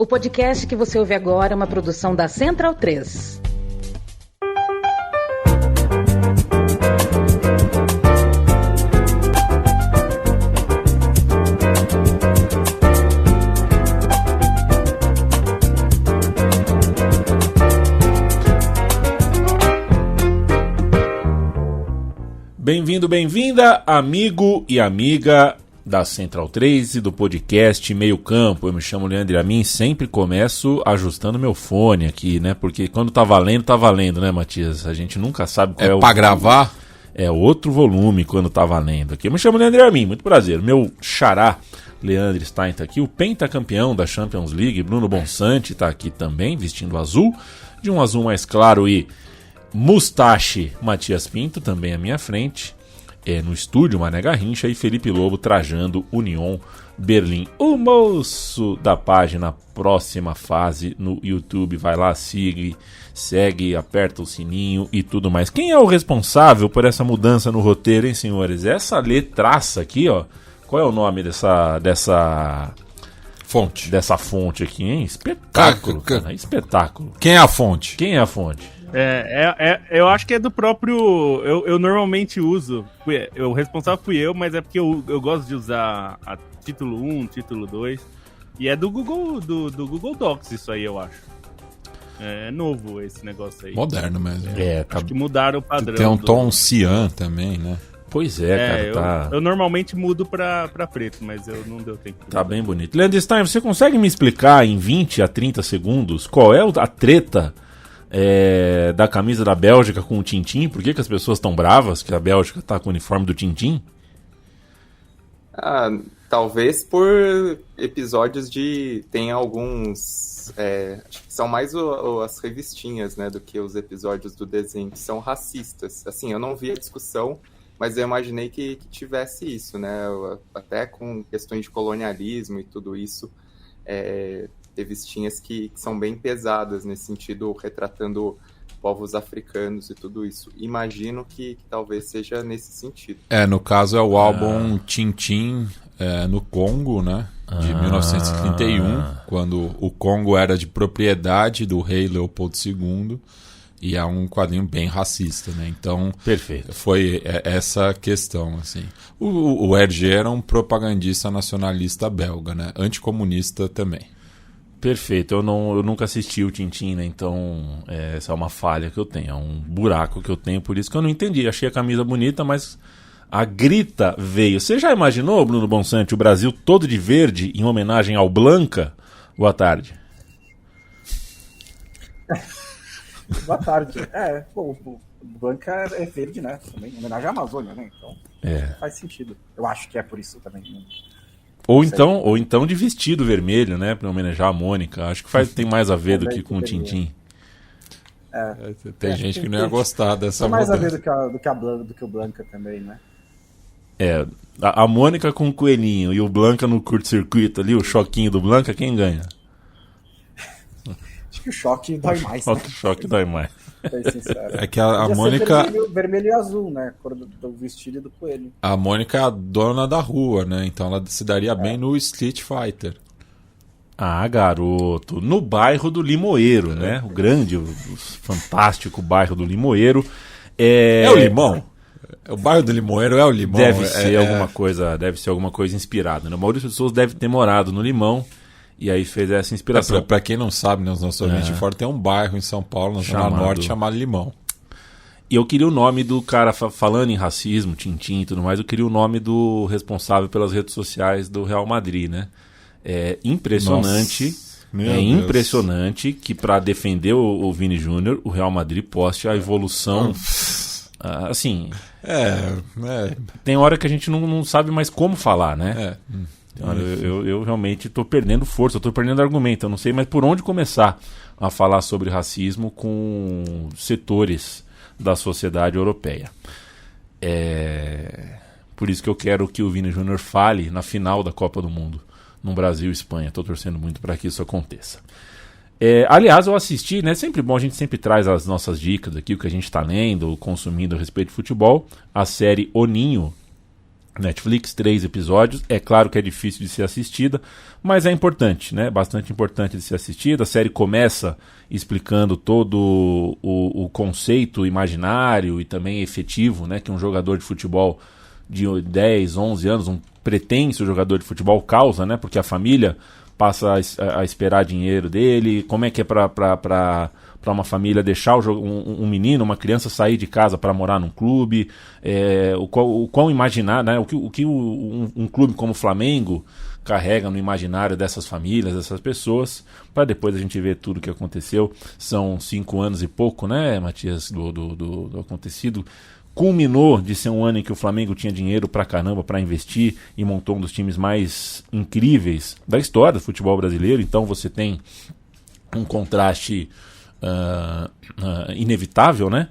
O podcast que você ouve agora é uma produção da Central 3. Bem-vindo, bem-vinda, amigo e amiga da Central 3 e do podcast Meio Campo. Eu me chamo Leandro Amin, sempre começo ajustando meu fone aqui, né? Porque quando tá valendo, né, Matias? A gente nunca sabe qual é o... pra gravar? É outro volume quando tá valendo aqui. Eu me chamo Leandro Amin, muito prazer. Meu xará, Leandro Stein, tá aqui. O pentacampeão da Champions League, Bruno Bonsante, tá aqui também, vestindo azul. De um azul mais claro e... Mustache, Matias Pinto, também à minha frente, no estúdio Mané Garrincha, e Felipe Lobo trajando Union Berlim. O moço da página Próxima Fase no YouTube, vai lá, segue, aperta o sininho e tudo mais. Quem é o responsável por essa mudança no roteiro, hein, senhores? Essa letraça aqui, ó, qual é o nome dessa fonte? Dessa fonte aqui, hein? Espetáculo, cara, espetáculo. Quem é a fonte? Quem é a fonte? Eu acho que é do próprio... Eu normalmente uso... O responsável fui eu, mas é porque eu gosto de usar a título 1, título 2. E é do Google, do Google Docs isso aí, eu acho. É novo esse negócio aí. Moderno mesmo. Acho que mudaram o padrão. Tem um tom cian também, né? Pois é, cara. Eu normalmente mudo pra preto, mas eu não deu tempo. Tá bem bonito. Leandro Stein, você consegue me explicar em 20 a 30 segundos qual é a treta... da camisa da Bélgica com o Tintin? Por que as pessoas estão bravas que a Bélgica tá com o uniforme do Tintin? Talvez por episódios de... Tem alguns... acho que são mais as revistinhas, né, do que os episódios do desenho, que são racistas. Assim, eu não vi a discussão, mas eu imaginei que tivesse isso, né? Até com questões de colonialismo e tudo isso... revistinhas que são bem pesadas nesse sentido, retratando povos africanos e tudo isso. Imagino que talvez seja nesse sentido. No caso é o álbum Tintin no Congo, né? De 1931, quando o Congo era de propriedade do rei Leopoldo II, e é um quadrinho bem racista, né? Então, perfeito. Foi essa questão, assim. O Hergé era um propagandista nacionalista belga, né? Anticomunista também. Perfeito, eu nunca assisti o Tintin, né? Então essa é uma falha que eu tenho, é um buraco que eu tenho, por isso que eu não entendi. Achei a camisa bonita, mas a grita veio. Você já imaginou, Bruno Bonsante, o Brasil todo de verde em homenagem ao Blanca? Boa tarde. Boa tarde. O Blanca é verde, né? Também, em homenagem à Amazônia, né? Então faz sentido. Eu acho que é por isso também. Ou então de vestido vermelho, né? Pra homenagear a Mônica. Acho que tem mais a ver do que com o Tintin. Tem gente que não ia gostar dessa mudança. Tem mais a ver do que o Blanca também, né? A Mônica com o coelhinho e o Blanca no curto-circuito ali, o choquinho do Blanca, quem ganha? Acho que o choque dói mais, né? O choque dói mais. É que a Mônica... Vermelho e azul, né? Cor do vestido e do coelho. A Mônica é a dona da rua, né? Então ela se daria bem no Street Fighter. Ah, garoto. No bairro do Limoeiro, né? O grande, o fantástico bairro do Limoeiro. É o Limão? O bairro do Limoeiro é o Limão? Deve ser alguma coisa inspirada, né? O Maurício de Souza deve ter morado no Limão. E aí fez essa inspiração. Pra quem não sabe, né, os nossos ouvintes de fora, tem um bairro em São Paulo, na Zona Norte, chamado Limão. E eu queria o nome do cara, falando em racismo, Tintin e tudo mais, eu queria o nome do responsável pelas redes sociais do Real Madrid, né? É impressionante. Impressionante que para defender o Vini Júnior, o Real Madrid poste a evolução. Assim. Tem hora que a gente não sabe mais como falar, né? Eu realmente estou perdendo força, estou perdendo argumento. Eu não sei mais por onde começar a falar sobre racismo com setores da sociedade europeia. Por isso que eu quero que o Vini Júnior fale na final da Copa do Mundo, no Brasil e Espanha. Estou torcendo muito para que isso aconteça. Aliás, eu assisti, né? Sempre bom, a gente sempre traz as nossas dicas aqui, o que a gente está lendo ou consumindo a respeito de futebol. A série O Ninho, Netflix, 3 episódios. É claro que é difícil de ser assistida, mas é importante, né? Bastante importante de ser assistida. A série começa explicando todo o conceito imaginário e também efetivo, né? Que um jogador de futebol de 10, 11 anos, um pretenso jogador de futebol causa, né? Porque a família passa a esperar dinheiro dele. Como é que é para uma família deixar um menino, uma criança sair de casa para morar num clube, o quão imaginar, né, o que um clube como o Flamengo carrega no imaginário dessas famílias, dessas pessoas, para depois a gente ver tudo o que aconteceu. São 5 anos e pouco, né, Matias, do acontecido. Culminou de ser um ano em que o Flamengo tinha dinheiro pra caramba para investir e montou um dos times mais incríveis da história do futebol brasileiro. Então você tem um contraste inevitável, né?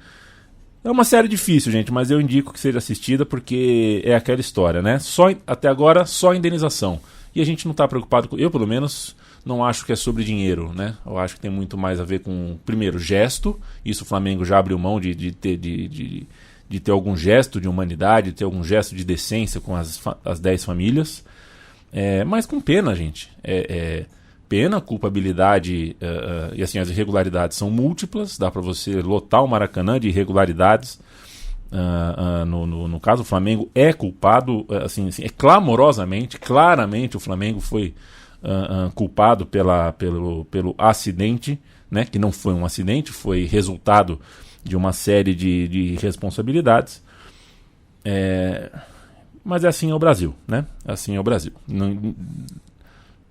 É uma série difícil, gente, mas eu indico que seja assistida porque é aquela história, né? Até agora, só indenização. E a gente não está preocupado com... Eu, pelo menos, não acho que é sobre dinheiro, né? Eu acho que tem muito mais a ver com, primeiro, gesto. Isso o Flamengo já abriu mão de ter algum gesto de humanidade, de ter algum gesto de decência com as 10 famílias. Mas com pena, gente. Pena, culpabilidade, e assim, as irregularidades são múltiplas, dá para você lotar o Maracanã de irregularidades. No caso, o Flamengo é culpado, assim, clamorosamente, claramente o Flamengo foi culpado pelo acidente, né, que não foi um acidente, foi resultado de uma série de responsabilidades. Mas assim é o Brasil, né? Assim é o Brasil.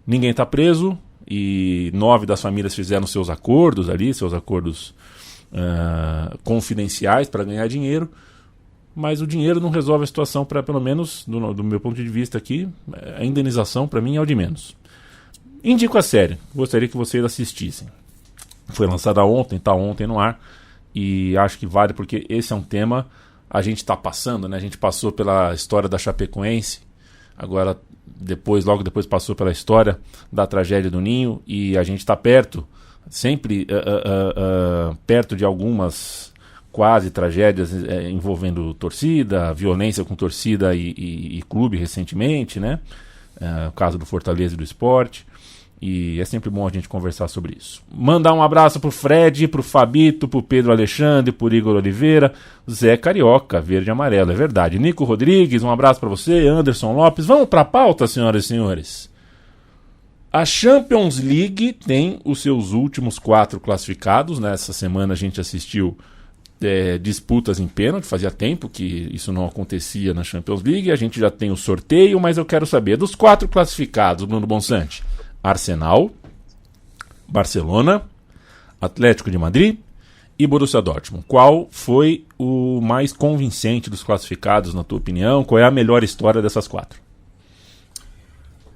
Ninguém está preso, e 9 das famílias fizeram seus acordos ali, seus acordos confidenciais para ganhar dinheiro, mas o dinheiro não resolve a situação, para, pelo menos do meu ponto de vista aqui, a indenização para mim é o de menos. Indico a série, gostaria que vocês assistissem. Foi lançada ontem, está ontem no ar, e acho que vale porque esse é um tema, a gente está passando, né? A gente passou pela história da Chapecoense, agora logo depois passou pela história da tragédia do Ninho, e a gente está perto, sempre perto de algumas quase tragédias envolvendo torcida, violência com torcida e clube recentemente, né? O caso do Fortaleza e do Sport, e é sempre bom a gente conversar sobre isso. Mandar um abraço pro Fred, pro Fabito, pro Pedro Alexandre, pro Igor Oliveira, Zé Carioca, verde e amarelo, é verdade. Nico Rodrigues, um abraço para você, Anderson Lopes. Vamos pra pauta, senhoras e senhores. A Champions League tem os seus últimos 4 classificados. Nessa semana a gente assistiu disputas em pênalti, fazia tempo que isso não acontecia na Champions League. A gente já tem o sorteio, mas eu quero saber dos 4 classificados, Bruno Bonsante. Arsenal, Barcelona, Atlético de Madrid e Borussia Dortmund. Qual foi o mais convincente dos classificados, na tua opinião? Qual é a melhor história dessas 4?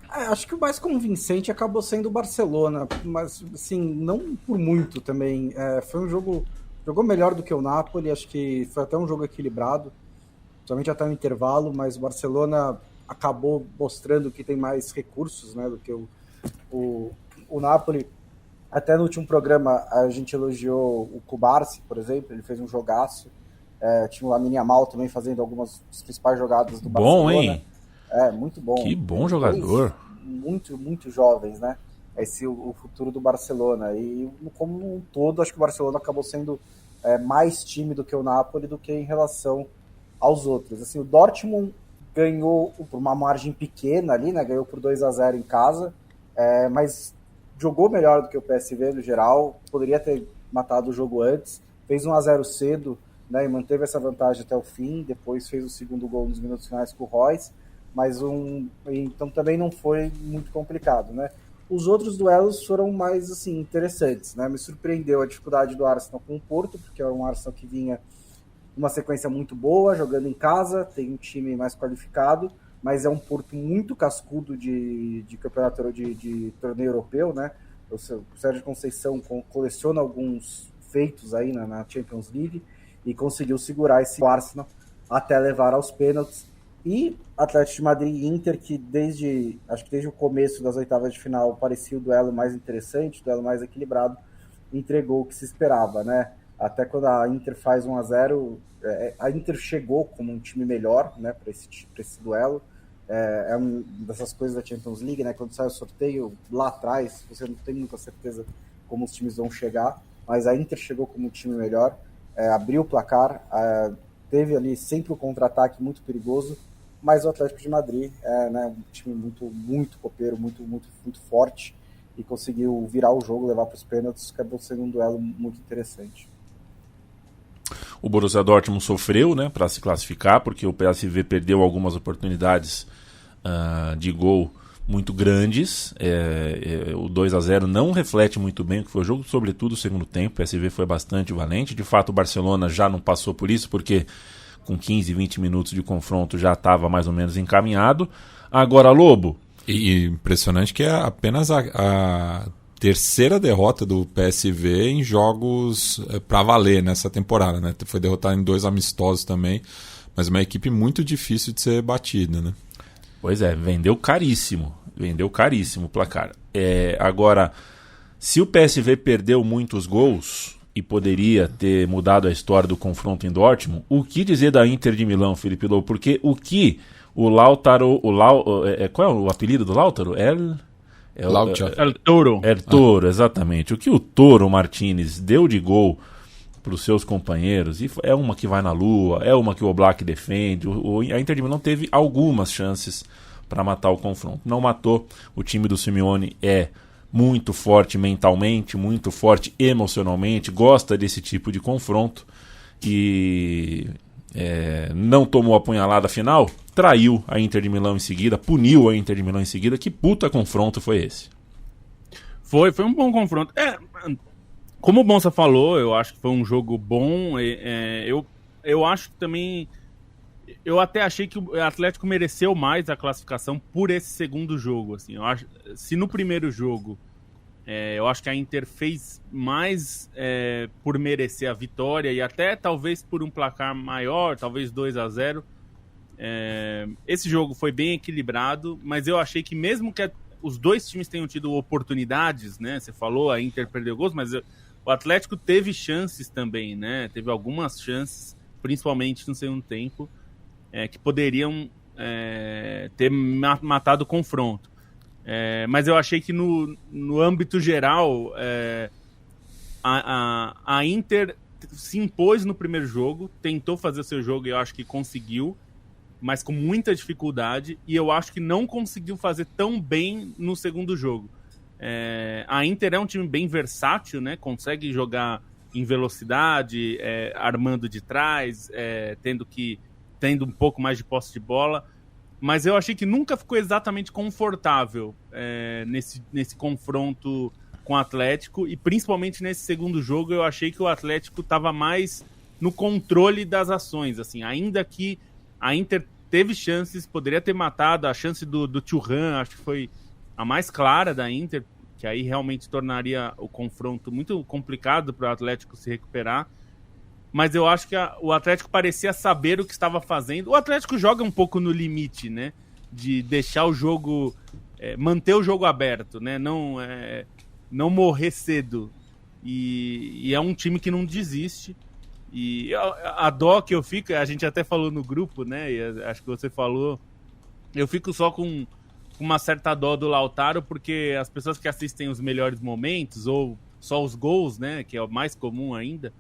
Acho que o mais convincente acabou sendo o Barcelona, mas assim, não por muito também. Foi um jogo, jogou melhor do que o Napoli, acho que foi até um jogo equilibrado, somente até no intervalo, mas o Barcelona acabou mostrando que tem mais recursos, né, do que o Napoli. Até no último programa a gente elogiou o Kubarsi, por exemplo, ele fez um jogaço. Tinha o Lamine Yamal também fazendo algumas das principais jogadas do Barcelona. Bom, hein? Muito bom. Que bom jogador. Muito, muito jovens, né? O futuro do Barcelona. E como um todo, acho que o Barcelona acabou sendo mais time do que o Napoli do que em relação aos outros. Assim, o Dortmund ganhou por uma margem pequena ali, né? Ganhou por 2-0 em casa, mas jogou melhor do que o PSV no geral, poderia ter matado o jogo antes, fez 1-0 cedo, né, e manteve essa vantagem até o fim, depois fez o segundo gol nos minutos finais com o Royce, mas então também não foi muito complicado, né. Os outros duelos foram mais assim, interessantes, né, me surpreendeu a dificuldade do Arsenal com o Porto, porque era um Arsenal que vinha uma sequência muito boa, jogando em casa, tem um time mais qualificado, mas é um Porto muito cascudo de campeonato de torneio europeu, né? O Sérgio Conceição coleciona alguns feitos aí na Champions League e conseguiu segurar esse Arsenal até levar aos pênaltis. E Atlético de Madrid e Inter, que acho que desde o começo das oitavas de final parecia o duelo mais interessante, o duelo mais equilibrado, entregou o que se esperava, né? Até quando a Inter faz 1-0, a Inter chegou como um time melhor, né, para esse duelo. É uma dessas coisas da Champions League, né? Quando sai o sorteio lá atrás, você não tem muita certeza como os times vão chegar, mas a Inter chegou como um time melhor, abriu o placar, teve ali sempre o contra-ataque muito perigoso, mas o Atlético de Madrid né, um time muito, muito copeiro, muito, muito, muito forte, e conseguiu virar o jogo, levar para os pênaltis, acabou sendo um duelo muito interessante. O Borussia Dortmund sofreu, né, para se classificar, porque o PSV perdeu algumas oportunidades de gol muito grandes. O 2-0 não reflete muito bem o que foi o jogo, sobretudo o segundo tempo. O PSV foi bastante valente. De fato, o Barcelona já não passou por isso, porque com 15, 20 minutos de confronto já estava mais ou menos encaminhado. Agora, Lobo... E impressionante que é apenas a terceira derrota do PSV em jogos para valer nessa temporada, né? Foi derrotado em 2 amistosos também, mas uma equipe muito difícil de ser batida, né? Pois é, vendeu caríssimo o placar. Agora, se o PSV perdeu muitos gols e poderia ter mudado a história do confronto em Dortmund, o que dizer da Inter de Milão, Felipe Lobo? Porque o Lautaro... qual é o apelido do Lautaro? El Toro. El Toro, exatamente. O que o Toro Martínez deu de gol para os seus companheiros, e é uma que vai na lua, é uma que o Oblak defende. A Inter de Milão teve algumas chances para matar o confronto. Não matou. O time do Simeone é muito forte mentalmente, muito forte emocionalmente, gosta desse tipo de confronto e não tomou a punhalada final, traiu a Inter de Milão em seguida, puniu a Inter de Milão em seguida. Que puta confronto foi esse? Foi um bom confronto. Como o Bonsa falou, eu acho que foi um jogo bom. Eu acho que também... Eu até achei que o Atlético mereceu mais a classificação por esse segundo jogo. Assim, eu acho, se no primeiro jogo eu acho que a Inter fez mais por merecer a vitória e até talvez por um placar maior, talvez 2-0. Esse jogo foi bem equilibrado, mas eu achei que mesmo que os dois times tenham tido oportunidades, né? Você falou, a Inter perdeu gols, mas o Atlético teve chances também, né? Teve algumas chances, principalmente no segundo tempo, que poderiam ter matado o confronto. Mas eu achei que no âmbito geral a Inter se impôs no primeiro jogo, tentou fazer o seu jogo e eu acho que conseguiu, mas com muita dificuldade, e eu acho que não conseguiu fazer tão bem no segundo jogo. A Inter é um time bem versátil, né? Consegue jogar em velocidade, armando de trás, tendo um pouco mais de posse de bola, mas eu achei que nunca ficou exatamente confortável nesse confronto com o Atlético, e principalmente nesse segundo jogo eu achei que o Atlético estava mais no controle das ações, assim, ainda que a Inter teve chances, poderia ter matado. A chance do Thuram, acho que foi a mais clara da Inter, que aí realmente tornaria o confronto muito complicado para o Atlético se recuperar. Mas eu acho que o Atlético parecia saber o que estava fazendo. O Atlético joga um pouco no limite, né? De deixar o jogo... manter o jogo aberto, né? Não morrer cedo. E é um time que não desiste. E a dó que eu fico, a gente até falou no grupo, né? E acho que você falou, eu fico só com uma certa dó do Lautaro, porque as pessoas que assistem os melhores momentos, ou só os gols, né? Que é o mais comum ainda,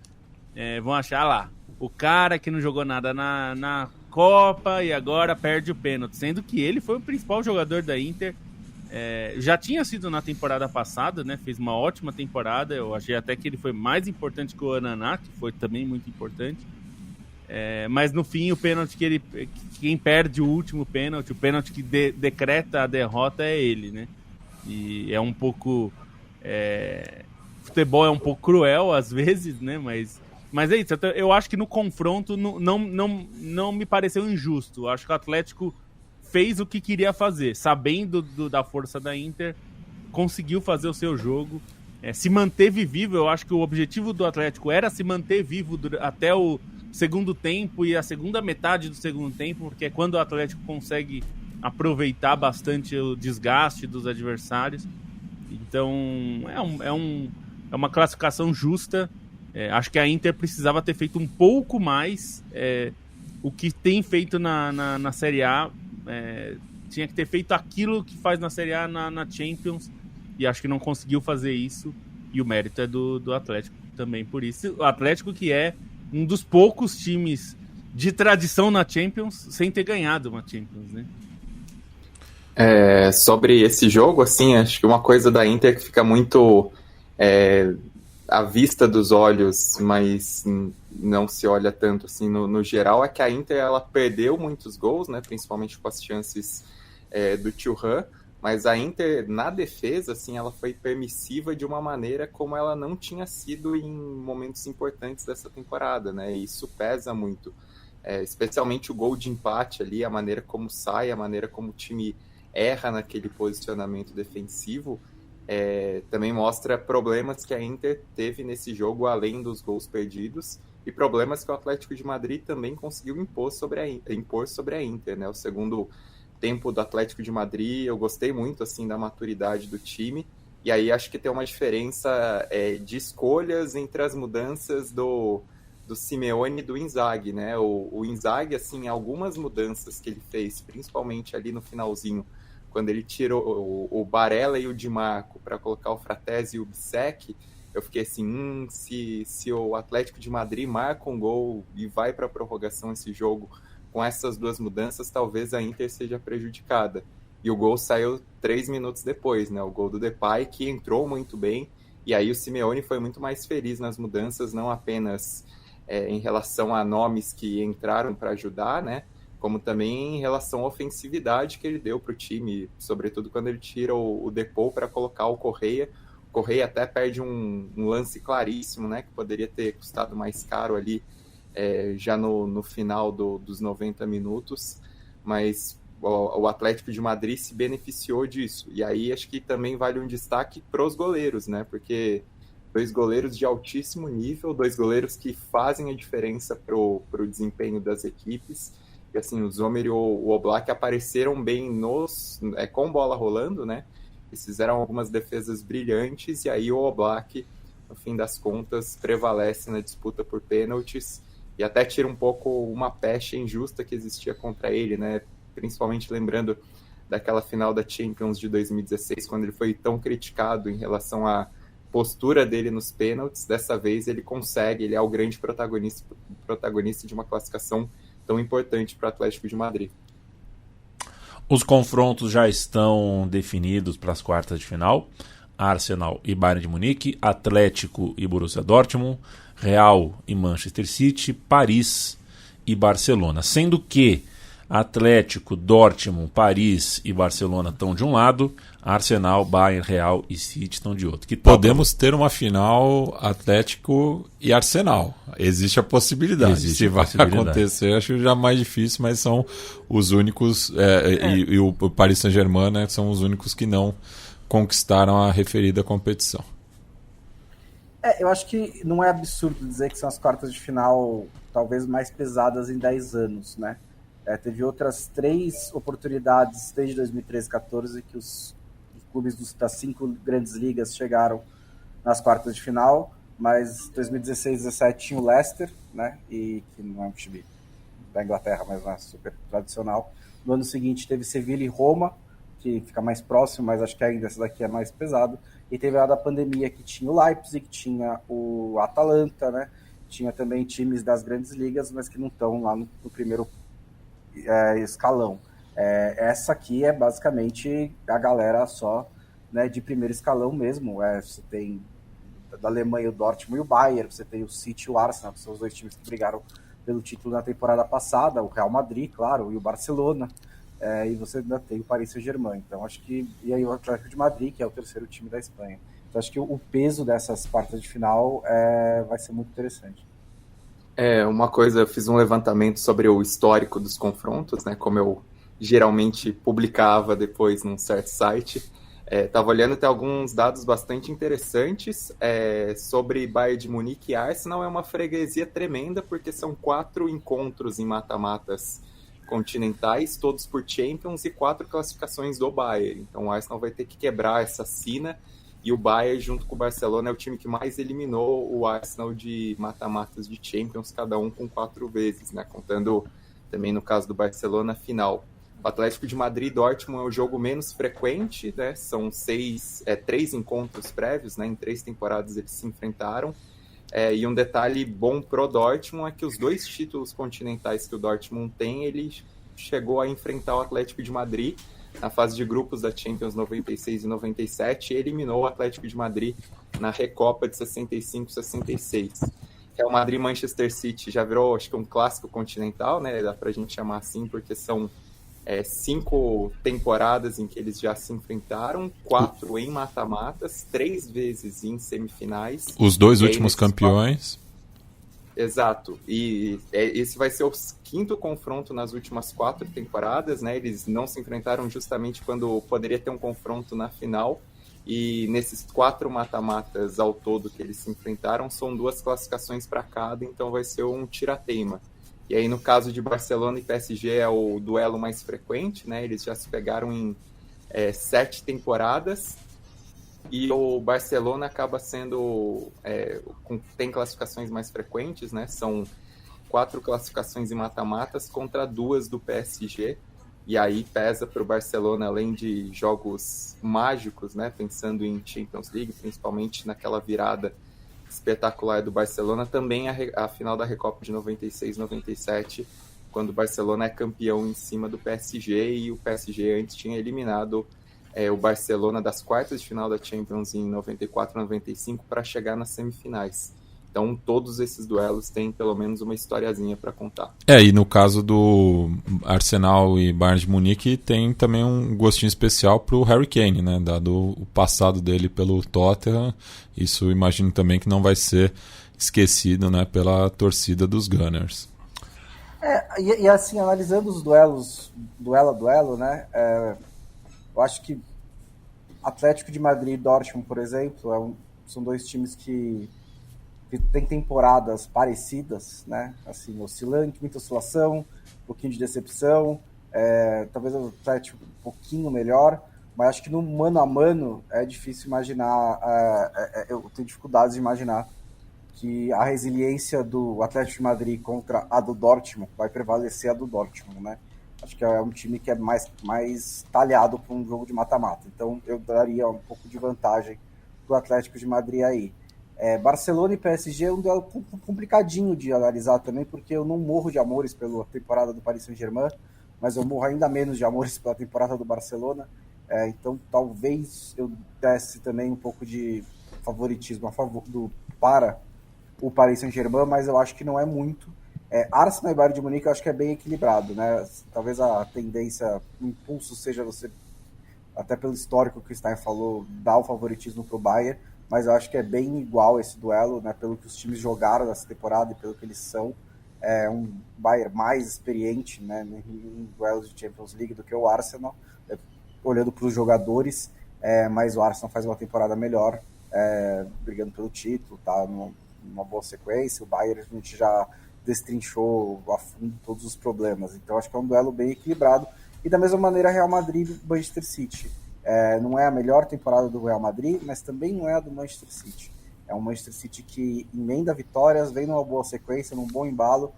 vão achar lá, o cara que não jogou nada na Copa e agora perde o pênalti, sendo que ele foi o principal jogador da Inter. Já tinha sido na temporada passada, né? Fez uma ótima temporada. Eu achei até que ele foi mais importante que o Ananá, que foi também muito importante. Mas no fim, o pênalti quem perde o último pênalti, o pênalti que decreta a derrota é ele, né? E é um pouco... futebol é um pouco cruel às vezes, né? Mas é isso. Eu acho que no confronto não me pareceu injusto. Eu acho que o Atlético fez o que queria fazer, sabendo da força da Inter, conseguiu fazer o seu jogo, se manteve vivo. Eu acho que o objetivo do Atlético era se manter vivo até o segundo tempo e a segunda metade do segundo tempo, porque é quando o Atlético consegue aproveitar bastante o desgaste dos adversários. Então é uma classificação justa. Acho que a Inter precisava ter feito um pouco mais o que tem feito na Série A. Tinha que ter feito aquilo que faz na Série A na Champions, e acho que não conseguiu fazer isso, e o mérito é do Atlético também por isso. O Atlético, que é um dos poucos times de tradição na Champions sem ter ganhado uma Champions, né? Sobre esse jogo, assim, acho que uma coisa da Inter que fica muito à vista dos olhos, mas não se olha tanto assim no geral, é que a Inter ela perdeu muitos gols, né, principalmente com as chances do Thuram, mas a Inter na defesa, assim, ela foi permissiva de uma maneira como ela não tinha sido em momentos importantes dessa temporada, né, e isso pesa muito, especialmente o gol de empate ali, a maneira como sai, a maneira como o time erra naquele posicionamento defensivo, também mostra problemas que a Inter teve nesse jogo, além dos gols perdidos, e problemas que o Atlético de Madrid também conseguiu impor sobre a Inter, né? O segundo tempo do Atlético de Madrid, eu gostei muito assim da maturidade do time, e aí acho que tem uma diferença de escolhas entre as mudanças do Simeone e do Inzaghi, né? O Inzaghi, assim, algumas mudanças que ele fez, principalmente ali no finalzinho, quando ele tirou o Barella e o Di Marco para colocar o Fratesi e o Bissek, eu fiquei assim, se o Atlético de Madrid marca um gol e vai para a prorrogação esse jogo com essas duas mudanças, talvez a Inter seja prejudicada. E o gol saiu 3 minutos depois, né? O gol do Depay, que entrou muito bem, e aí o Simeone foi muito mais feliz nas mudanças, não apenas em relação a nomes que entraram para ajudar, né? Como também em relação à ofensividade que ele deu para o time, sobretudo quando ele tira o Depay para colocar o Correia. O Correia até perde um lance claríssimo, né, que poderia ter custado mais caro ali já no final dos 90 minutos, mas o Atlético de Madrid se beneficiou disso. E aí acho que também vale um destaque para os goleiros, né, porque 2 goleiros de altíssimo nível, 2 goleiros que fazem a diferença para o desempenho das equipes. E assim, o Zomer e o Oblak apareceram bem com bola rolando, né? Eles fizeram algumas defesas brilhantes, e aí o Oblak, no fim das contas, prevalece na disputa por pênaltis e até tira um pouco uma pecha injusta que existia contra ele, né? Principalmente lembrando daquela final da Champions de 2016, quando ele foi tão criticado em relação à postura dele nos pênaltis. Dessa vez ele consegue, ele é o grande protagonista de uma classificação tão importante para o Atlético de Madrid. Os confrontos já estão definidos para as quartas de final: Arsenal e Bayern de Munique, Atlético e Borussia Dortmund, Real e Manchester City, Paris e Barcelona. Sendo que Atlético, Dortmund, Paris e Barcelona estão de um lado, Arsenal, Bayern, Real e City estão de outro. Podemos ter uma final Atlético e Arsenal. Existe a possibilidade. Se vai acontecer, acho já mais difícil, mas são os únicos, e o Paris Saint-Germain, né, são os únicos que não conquistaram a referida competição. Eu acho que não é absurdo dizer que são as quartas de final talvez mais pesadas em 10 anos, né? Teve outras 3 oportunidades desde 2013 e 2014 que os clubes das 5 grandes ligas chegaram nas quartas de final, mas 2016 e 2017 tinha o Leicester, né, e que não é um time da Inglaterra, mas não é super tradicional. No ano seguinte teve Sevilha e Roma, que fica mais próximo, mas acho que ainda essa daqui é mais pesado. E teve a da pandemia, que tinha o Leipzig, tinha o Atalanta, né, tinha também times das grandes ligas, mas que não estão lá no primeiro escalão. Essa aqui é basicamente a galera só, né, de primeiro escalão mesmo. Você tem da Alemanha o Dortmund e o Bayern, você tem o City e o Arsenal, que são os 2 times que brigaram pelo título na temporada passada, o Real Madrid, claro, e o Barcelona, e você ainda tem o Paris Saint-Germain. Então acho que, e aí o Atlético de Madrid, que é o 3º time da Espanha. Então acho que o peso dessas quartas de final vai ser muito interessante. Uma coisa, eu fiz um levantamento sobre o histórico dos confrontos, né, como eu geralmente publicava depois num certo site. Estava olhando até alguns dados bastante interessantes sobre Bayern de Munique e Arsenal. É uma freguesia tremenda, porque são 4 encontros em mata-matas continentais, todos por Champions, e 4 classificações do Bayern. Então o Arsenal vai ter que quebrar essa sina, E o Bayern, junto com o Barcelona, é o time que mais eliminou o Arsenal de mata-matas de Champions, cada um com 4 vezes, né? Contando também no caso do Barcelona, a final. O Atlético de Madrid e Dortmund é o jogo menos frequente, né? São 3 encontros prévios, né? Em 3 temporadas eles se enfrentaram. E um detalhe bom pro Dortmund é que os 2 títulos continentais que o Dortmund tem, ele chegou a enfrentar o Atlético de Madrid na fase de grupos da Champions 96 e 97 e eliminou o Atlético de Madrid na Recopa de 65-66. Real Madrid e Manchester City já virou, acho que um clássico continental, né? Dá pra gente chamar assim, porque são 5 temporadas em que eles já se enfrentaram, 4 em mata-matas, 3 vezes em semifinais. Os 2 últimos campeões. Exato, e esse vai ser o 5º confronto nas últimas 4 temporadas, né? Eles não se enfrentaram justamente quando poderia ter um confronto na final, e nesses 4 mata-matas ao todo que eles se enfrentaram, são 2 classificações para cada, então vai ser um tira-teima. E aí no caso de Barcelona e PSG é o duelo mais frequente, né? Eles já se pegaram em 7 temporadas, e o Barcelona acaba sendo, tem classificações mais frequentes, né? São 4 classificações em mata-matas contra 2 do PSG. E aí pesa para o Barcelona, além de jogos mágicos, né? Pensando em Champions League, principalmente naquela virada espetacular do Barcelona, também a final da Recopa de 96-97, quando o Barcelona é campeão em cima do PSG, e o PSG antes tinha eliminado o Barcelona das quartas de final da Champions em 94-95 para chegar nas semifinais. Então todos esses duelos têm pelo menos uma historiazinha para contar. E no caso do Arsenal e Bayern de Munique tem também um gostinho especial para o Harry Kane, né? Dado o passado dele pelo Tottenham, isso imagino também que não vai ser esquecido, né, pela torcida dos Gunners. E assim, analisando os duelos, duelo a duelo, né? Eu acho que Atlético de Madrid e Dortmund, por exemplo, são 2 times que têm temporadas parecidas, né? Assim, oscilante, muita oscilação, um pouquinho de decepção, talvez o Atlético um pouquinho melhor, mas acho que no mano a mano é difícil imaginar, eu tenho dificuldades de imaginar que a resiliência do Atlético de Madrid contra a do Dortmund vai prevalecer a do Dortmund, né? Acho que é um time que é mais talhado para um jogo de mata-mata. Então, eu daria um pouco de vantagem para o Atlético de Madrid aí. Barcelona e PSG é um duelo complicadinho de analisar também, porque eu não morro de amores pela temporada do Paris Saint-Germain, mas eu morro ainda menos de amores pela temporada do Barcelona. Então, talvez eu desse também um pouco de favoritismo para o Paris Saint-Germain, mas eu acho que não é muito. Arsenal e Bayern de Munique eu acho que é bem equilibrado, né? Talvez a tendência, o impulso seja você, até pelo histórico que o Stein falou, dar o favoritismo para o Bayern, mas eu acho que é bem igual esse duelo, né? Pelo que os times jogaram nessa temporada e pelo que eles são. Um Bayern mais experiente, né, em duelos de Champions League do que o Arsenal, olhando para os jogadores, mas o Arsenal faz uma temporada melhor, brigando pelo título, tá numa boa sequência. O Bayern a gente já destrinchou a fundo todos os problemas, então acho que é um duelo bem equilibrado. E da mesma maneira Real Madrid e Manchester City, não é a melhor temporada do Real Madrid, mas também não é a do Manchester City. É um Manchester City que emenda vitórias, vem numa boa sequência, num bom embalo,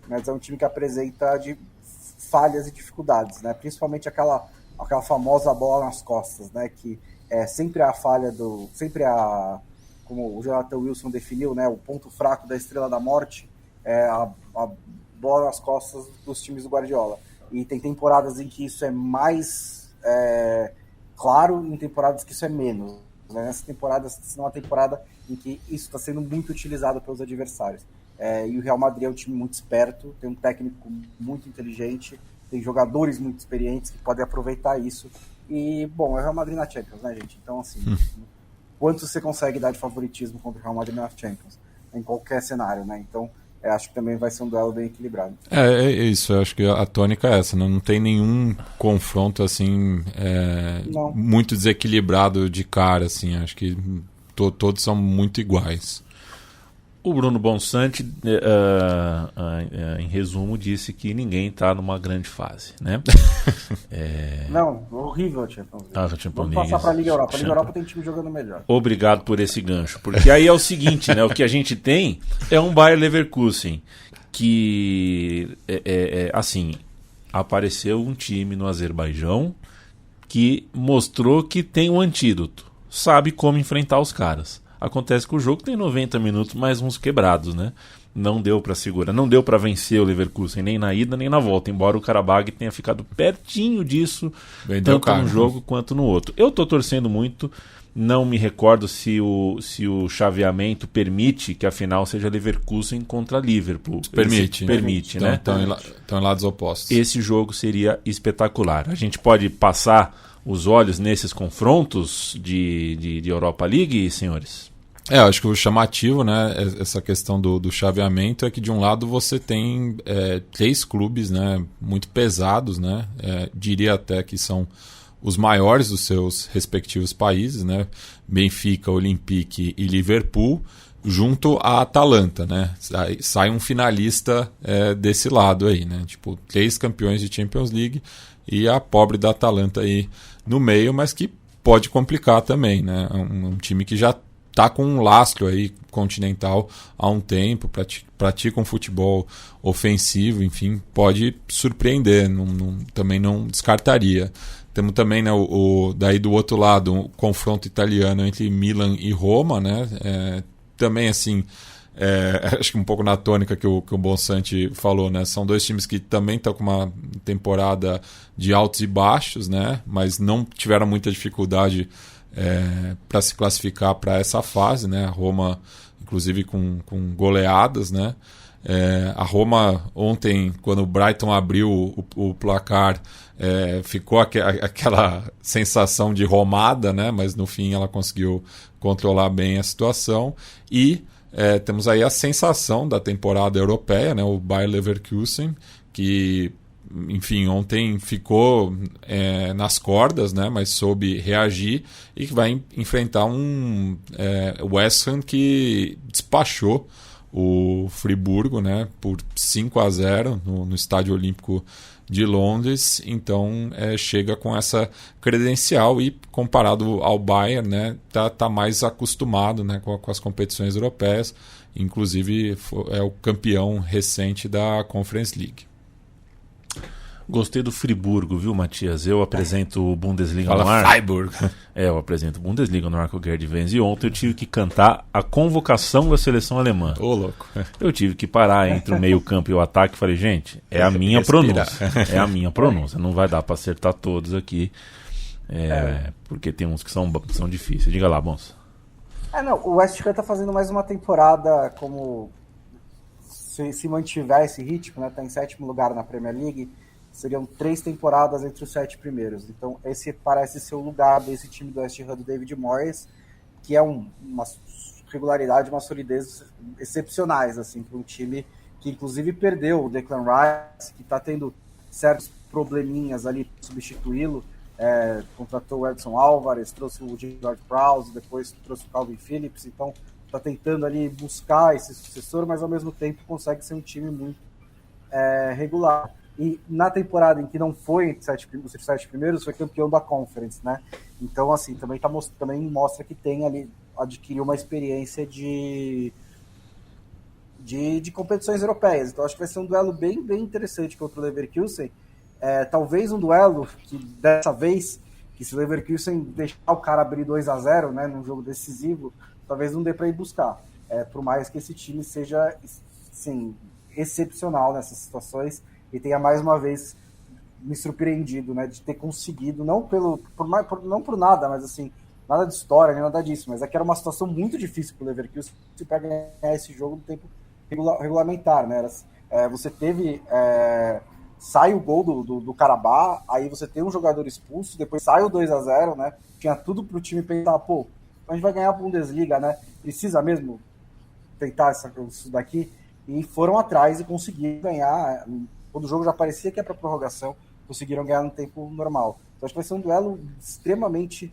mas é um time que apresenta falhas e dificuldades, né? Principalmente aquela famosa bola nas costas, né? Que é sempre a falha como o Jonathan Wilson definiu, né? O ponto fraco da Estrela da Morte é a bola nas costas dos times do Guardiola. E tem temporadas em que isso é mais claro, e em temporadas que isso é menos. Né? Nessa temporada, é uma temporada em que isso está sendo muito utilizado pelos adversários. E o Real Madrid é um time muito esperto, tem um técnico muito inteligente, tem jogadores muito experientes que podem aproveitar isso. E, bom, é o Real Madrid na Champions, né, gente? Então, assim, quanto você consegue dar de favoritismo contra o Real Madrid na Champions? Em qualquer cenário, né? Então, acho que também vai ser um duelo bem equilibrado. É isso, eu acho que a tônica é essa, não tem nenhum confronto assim muito desequilibrado de cara, assim, acho que todos são muito iguais. O Bruno Bonsante, em resumo, disse que ninguém está numa grande fase, né? Não, horrível a Champions League. Vamos League, passar para a Liga Europa. A Liga Europa tem time jogando melhor. Obrigado por esse gancho, porque aí é o seguinte, né? O que a gente tem é um Bayer Leverkusen que, assim, apareceu um time no Azerbaijão que mostrou que tem um antídoto, sabe como enfrentar os caras. Acontece que o jogo tem 90 minutos, mais uns quebrados, né? Não deu para segurar, não deu para vencer o Leverkusen nem na ida nem na volta, embora o Karabag tenha ficado pertinho disso, tanto num jogo quanto no outro. Eu tô torcendo muito, não me recordo se o chaveamento permite que a final seja Leverkusen contra Liverpool. Permite, né? Estão em lados opostos. Esse jogo seria espetacular. A gente pode passar os olhos nesses confrontos de Europa League, senhores? Acho que o chamativo, né, essa questão do chaveamento é que de um lado você tem 3 clubes, né, muito pesados, né, diria até que são os maiores dos seus respectivos países, né, Benfica, Olympique e Liverpool, junto à Atalanta, né, sai um finalista desse lado aí, né, tipo 3 campeões de Champions League e a pobre da Atalanta aí no meio, mas que pode complicar também, né, um time que já está com um lastro aí continental há um tempo, pratica um futebol ofensivo, enfim, pode surpreender, também não descartaria. Temos também, né, daí do outro lado, um confronto italiano entre Milan e Roma, né, também assim, acho que um pouco na tônica que o Bonsante falou, né, são 2 times que também estão com uma temporada de altos e baixos, né, mas não tiveram muita dificuldade para se classificar para essa fase, né? A Roma, inclusive, com goleadas, né? A Roma ontem, quando o Brighton abriu o placar, ficou aquela sensação de romada, né? Mas no fim ela conseguiu controlar bem a situação. E temos aí a sensação da temporada europeia, né? O Bayer Leverkusen, que, enfim, ontem ficou nas cordas, né, mas soube reagir e que vai enfrentar um West Ham que despachou o Friburgo, né, por 5-0 no Estádio Olímpico de Londres. Então chega com essa credencial e, comparado ao Bayern, né, tá mais acostumado, né, com as competições europeias. Inclusive é o campeão recente da Conference League. Gostei do Friburgo, viu, Matias? Eu apresento o Bundesliga no ar. Freiburg. Eu apresento o Bundesliga no ar com o Gerd Wenz. E ontem eu tive que cantar a convocação da seleção alemã. Ô, louco. Eu tive que parar entre o meio-campo e o ataque e falei, gente, é a minha pronúncia. É a minha pronúncia. Não vai dar para acertar todos aqui. Porque tem uns que são difíceis. Diga lá, Bons. Não, o West Ham tá fazendo mais uma temporada como se mantiver esse ritmo, né? Tá em 7º lugar na Premier League. Seriam 3 temporadas entre os 7 primeiros. Então, esse parece ser o lugar desse time do West Ham do David Moyes, que é uma regularidade, uma solidez excepcionais, assim, para um time que, inclusive, perdeu o Declan Rice, que está tendo certos probleminhas ali para substituí-lo. Contratou o Edson Álvares, trouxe o George Prowse, depois trouxe o Calvin Phillips. Então, está tentando ali buscar esse sucessor, mas, ao mesmo tempo, consegue ser um time muito regular. E na temporada em que não foi entre os 7 primeiros, foi campeão da Conference, né? Então, assim, também mostra que tem ali, adquiriu uma experiência de competições europeias. Então, acho que vai ser um duelo bem, bem interessante contra o Leverkusen. Talvez um duelo que, dessa vez, que se o Leverkusen deixar o cara abrir 2-0, né, num jogo decisivo, talvez não dê para ir buscar. Por mais que esse time seja, sim, excepcional nessas situações, e tenha mais uma vez me surpreendido, né, de ter conseguido, não por nada, mas assim, nada de história, nem nada disso, mas que era uma situação muito difícil para o Leverkusen para ganhar esse jogo no tempo regulamentar, né? Você teve sai o gol do Karabakh, aí você tem um jogador expulso, depois sai o 2-0, né? Tinha tudo para o time pensar, a gente vai ganhar a Bundesliga, né? Precisa mesmo tentar isso daqui, e foram atrás e conseguiram ganhar. Quando o jogo já parecia que ia para prorrogação, conseguiram ganhar no tempo normal. Então acho que vai ser um duelo extremamente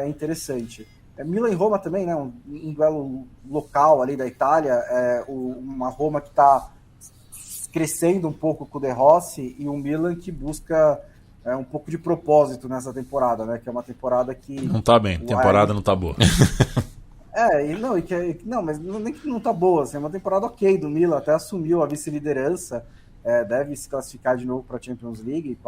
interessante. Milan e Roma também, né? Um duelo local ali da Itália, uma Roma que está crescendo um pouco com o De Rossi e um Milan que busca um pouco de propósito nessa temporada, né? Que é uma temporada que... Não tá bem, temporada não tá boa. Mas nem que não tá boa, assim, é uma temporada ok do Milan, até assumiu a vice-liderança, deve se classificar de novo para a Champions League,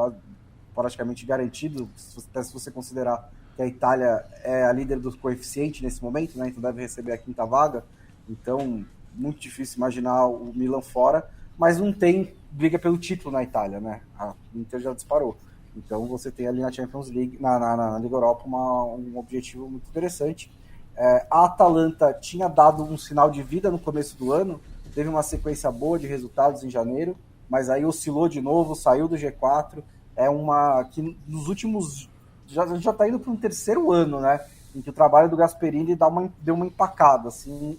praticamente garantido, até se você considerar que a Itália é a líder do coeficiente nesse momento, né? Então deve receber a 5ª vaga, então muito difícil imaginar o Milan fora, mas não tem briga pelo título na Itália, né? A Inter já disparou. Então você tem ali na Champions League, na Liga Europa, um objetivo muito interessante. A Atalanta tinha dado um sinal de vida no começo do ano, teve uma sequência boa de resultados em janeiro, mas aí oscilou de novo, saiu do G4, que nos últimos... já está indo para um 3º ano, né? Em que o trabalho do Gasperini deu uma empacada, assim,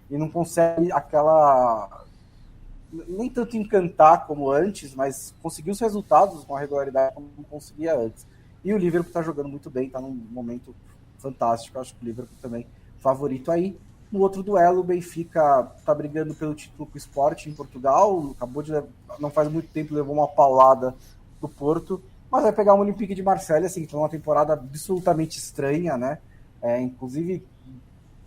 e não consegue aquela... nem tanto encantar como antes, mas conseguiu os resultados com a regularidade como não conseguia antes. E o Liverpool está jogando muito bem, está num momento fantástico, acho que o Liverpool também favorito aí. No outro duelo, o Benfica está brigando pelo título com o Sport em Portugal, não faz muito tempo, levou uma paulada do Porto, mas vai pegar um Olympique de Marselha, assim, que foi uma temporada absolutamente estranha, né? Inclusive,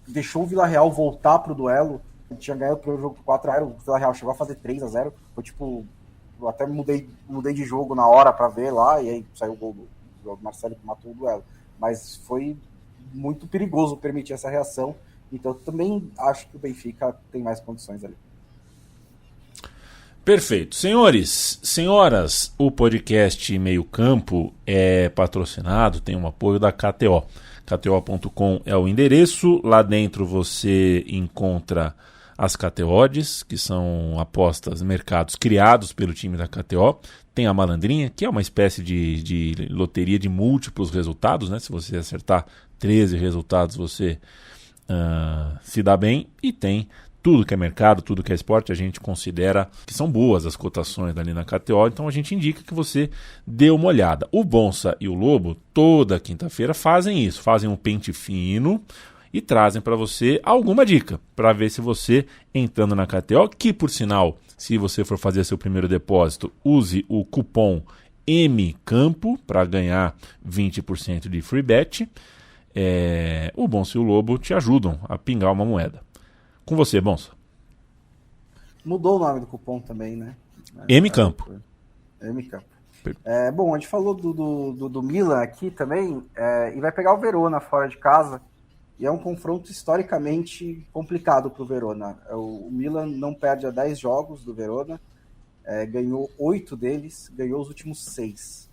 deixou o Villarreal voltar para o duelo, tinha ganhado o primeiro jogo por 4-0, o Villarreal chegou a fazer 3-0, foi tipo, eu até mudei de jogo na hora para ver lá, e aí saiu o gol do Marcelo que matou o duelo, mas foi muito perigoso permitir essa reação, então eu também acho que o Benfica tem mais condições ali. Perfeito. Senhores, senhoras, o podcast Meio Campo é patrocinado, tem um apoio da KTO. KTO.com é o endereço, lá dentro você encontra as KTOs, que são apostas, mercados criados pelo time da KTO. Tem a Malandrinha, que é uma espécie de loteria de múltiplos resultados, né? Se você acertar 13 resultados, você se dá bem. E tem tudo que é mercado, tudo que é esporte, a gente considera que são boas as cotações ali na KTO, então a gente indica que você dê uma olhada. O Bonsa e o Lobo, toda quinta-feira, fazem isso, fazem um pente fino e trazem para você alguma dica, para ver se você, entrando na KTO, que por sinal, se você for fazer seu primeiro depósito, use o cupom MCampo para ganhar 20% de free bet, o Bonsa e o Lobo te ajudam a pingar uma moeda. Com você, Bonsa. Mudou o nome do cupom também, né? MCampo. MCampo. Bom, a gente falou do Milan aqui também, e vai pegar o Verona fora de casa, e é um confronto historicamente complicado para o Verona. O Milan não perde a 10 jogos do Verona, ganhou 8 deles, ganhou os últimos 6.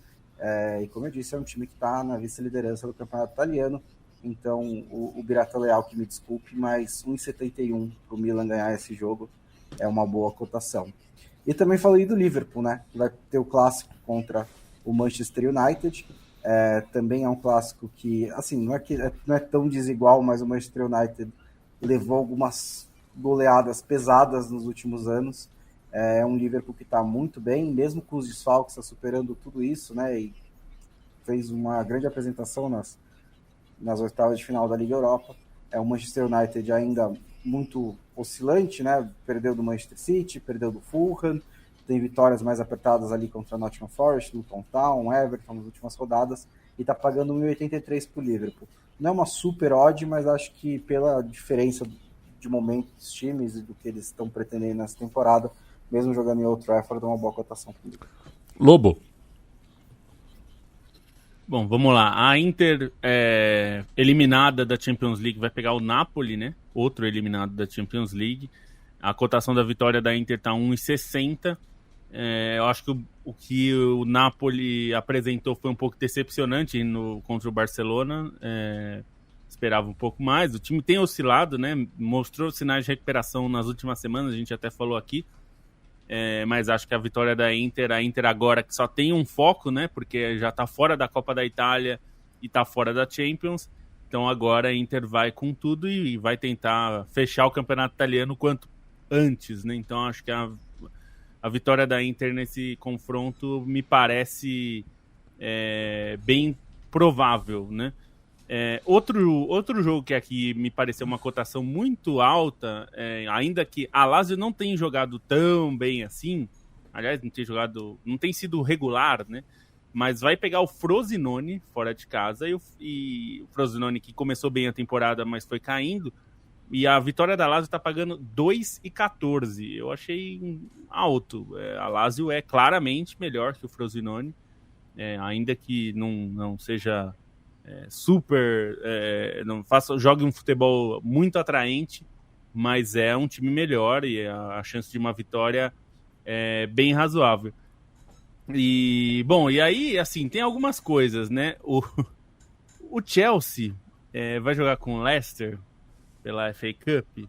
E como eu disse, é um time que está na vice-liderança do campeonato italiano. Então, o Birata Leal, que me desculpe, mas 1,71 para o Milan ganhar esse jogo é uma boa cotação. E também falei do Liverpool, né? Que vai ter o clássico contra o Manchester United. Também é um clássico que, assim, não é tão desigual, mas o Manchester United levou algumas goleadas pesadas nos últimos anos. É um Liverpool que está muito bem, mesmo com os desfalques, está superando tudo isso, né? E fez uma grande apresentação nas oitavas de final da Liga Europa. O Manchester United ainda muito oscilante, né? Perdeu do Manchester City, perdeu do Fulham, tem vitórias mais apertadas ali contra Nottingham Forest, Luton Town, Everton nas últimas rodadas, e está pagando 1,83 para o Liverpool. Não é uma super odd, mas acho que pela diferença de momentos dos times e do que eles estão pretendendo nessa temporada, mesmo jogando em Old Trafford, é uma boa cotação para o Liverpool. Lobo. Bom, vamos lá. A Inter, eliminada da Champions League, vai pegar o Napoli, né? Outro eliminado da Champions League. A cotação da vitória da Inter está 1,60. Eu acho que o que o Napoli apresentou foi um pouco decepcionante contra o Barcelona. Esperava um pouco mais. O time tem oscilado, né? Mostrou sinais de recuperação nas últimas semanas, a gente até falou aqui. Mas acho que a vitória da Inter, a Inter agora que só tem um foco, né? Porque já está fora da Copa da Itália e está fora da Champions. Então agora a Inter vai com tudo e vai tentar fechar o campeonato italiano quanto antes, né? Então acho que a vitória da Inter nesse confronto me parece bem provável, né? Outro jogo que aqui me pareceu uma cotação muito alta, ainda que a Lazio não tenha jogado tão bem assim, aliás, não tem sido regular, né? Mas vai pegar o Frosinone fora de casa e o Frosinone que começou bem a temporada, mas foi caindo. E a vitória da Lazio está pagando 2,14. Eu achei alto. A Lazio é claramente melhor que o Frosinone, ainda que não seja super, jogue um futebol muito atraente, mas é um time melhor e a chance de uma vitória é bem razoável. E aí, assim, tem algumas coisas, né? O Chelsea vai jogar com o Leicester pela FA Cup.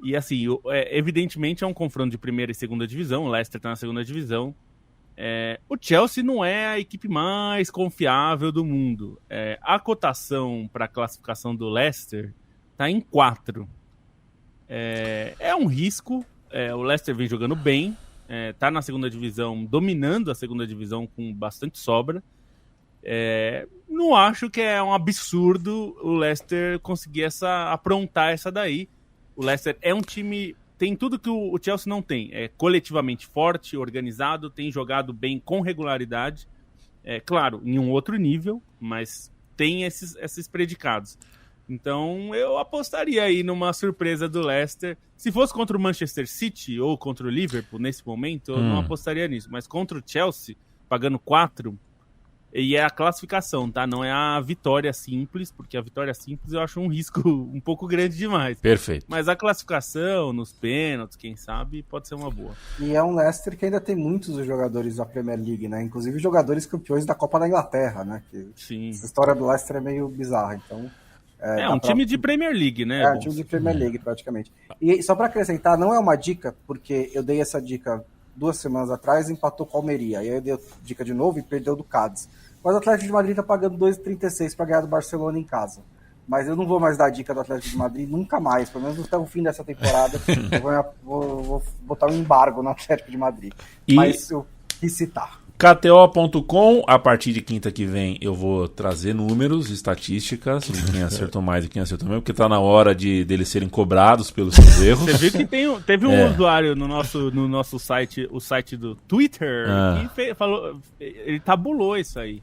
E, assim, evidentemente é um confronto de primeira e segunda divisão. O Leicester está na segunda divisão. O Chelsea não é a equipe mais confiável do mundo. A cotação para a classificação do Leicester está em 4. É um risco. O Leicester vem jogando bem. Tá na segunda divisão, dominando a segunda divisão com bastante sobra. Não acho que é um absurdo o Leicester conseguir aprontar essa daí. O Leicester é um time, tem tudo que o Chelsea não tem. É coletivamente forte, organizado, tem jogado bem com regularidade. Claro, em um outro nível, mas tem esses predicados. Então eu apostaria aí numa surpresa do Leicester. Se fosse contra o Manchester City ou contra o Liverpool nesse momento, eu não apostaria nisso. Mas contra o Chelsea, pagando 4, e é a classificação, tá? Não é a vitória simples, porque a vitória simples eu acho um risco um pouco grande demais. Perfeito. Mas a classificação, nos pênaltis, quem sabe, pode ser uma boa. E é um Leicester que ainda tem muitos jogadores da Premier League, né? Inclusive jogadores campeões da Copa da Inglaterra, né? Sim. Essa história do Leicester é meio bizarra, então... time de Premier League, né? Um time de Premier League, praticamente. E só para acrescentar, não é uma dica, porque eu dei essa dica 2 semanas atrás e empatou com a Almeria. Aí eu dei a dica de novo e perdeu do Cádiz. Mas o Atlético de Madrid tá pagando 2,36 para ganhar do Barcelona em casa. Mas eu não vou mais dar a dica do Atlético de Madrid nunca mais, pelo menos até o fim dessa temporada. Eu vou botar um embargo no Atlético de Madrid. Mas eu quis citar. KTO.com, a partir de quinta que vem eu vou trazer números, estatísticas de quem acertou mais e quem acertou menos, porque tá na hora deles serem cobrados pelos seus erros. Você viu que teve um usuário no nosso site, o site do Twitter, que falou, ele tabulou isso aí.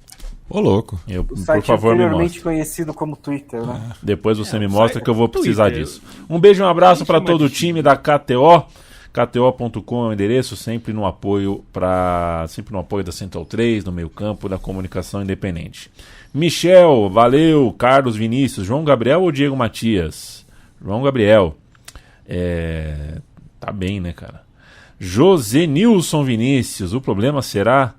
Ô, louco. O site por favor, me anteriormente mostre. conhecido como Twitter, né? Depois você me mostra que eu vou precisar Twitter. disso. Um beijo e um abraço para todo o time da KTO. KTO.com é o endereço, sempre no apoio da Central 3, no meio campo, da comunicação independente. Michel, valeu, Carlos Vinícius, João Gabriel ou Diego Matias? João Gabriel. Tá bem, né, cara? José Nilson Vinícius, o problema será...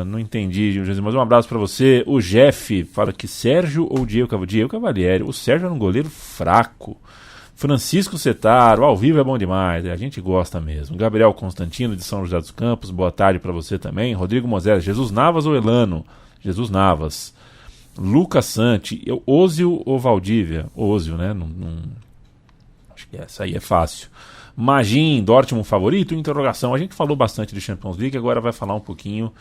não entendi, mas um abraço pra você. O Jeff fala que Sérgio ou Diego Cavalieri. O Sérgio era um goleiro fraco. Francisco Setaro, ao vivo é bom demais, a gente gosta mesmo. Gabriel Constantino de São José dos Campos, boa tarde pra você também. Rodrigo Mosés, Jesus Navas ou Elano? Jesus Navas. Lucas Santi, Ózio ou Valdívia? Ózio, né? Acho que essa aí é fácil. Magin, Dortmund favorito? Interrogação. A gente falou bastante de Champions League, agora vai falar um pouquinho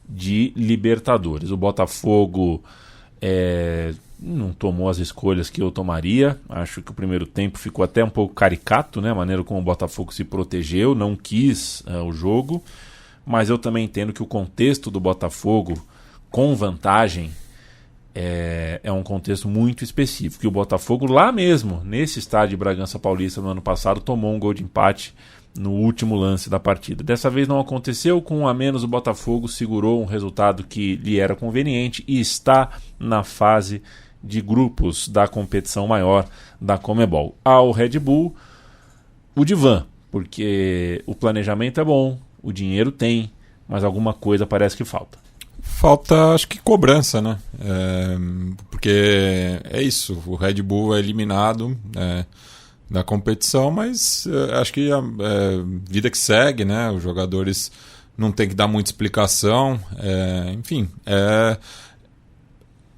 de Libertadores. O Botafogo não tomou as escolhas que eu tomaria. Acho que o primeiro tempo ficou até um pouco caricato, né? A maneira como o Botafogo se protegeu, não quis o jogo. Mas eu também entendo que o contexto do Botafogo com vantagem é um contexto muito específico. E o Botafogo lá mesmo, nesse estádio de Bragança Paulista no ano passado, tomou um gol de empate no último lance da partida. Dessa vez não aconteceu, com 1 a menos o Botafogo segurou um resultado que lhe era conveniente e está na fase de grupos da competição maior da Conmebol. Ao Red Bull, o divã, porque o planejamento é bom, o dinheiro tem, mas alguma coisa parece que falta. Falta, acho que cobrança, né? Porque é isso, o Red Bull é eliminado da competição, mas acho que vida que segue, né? Os jogadores não tem que dar muita explicação, enfim,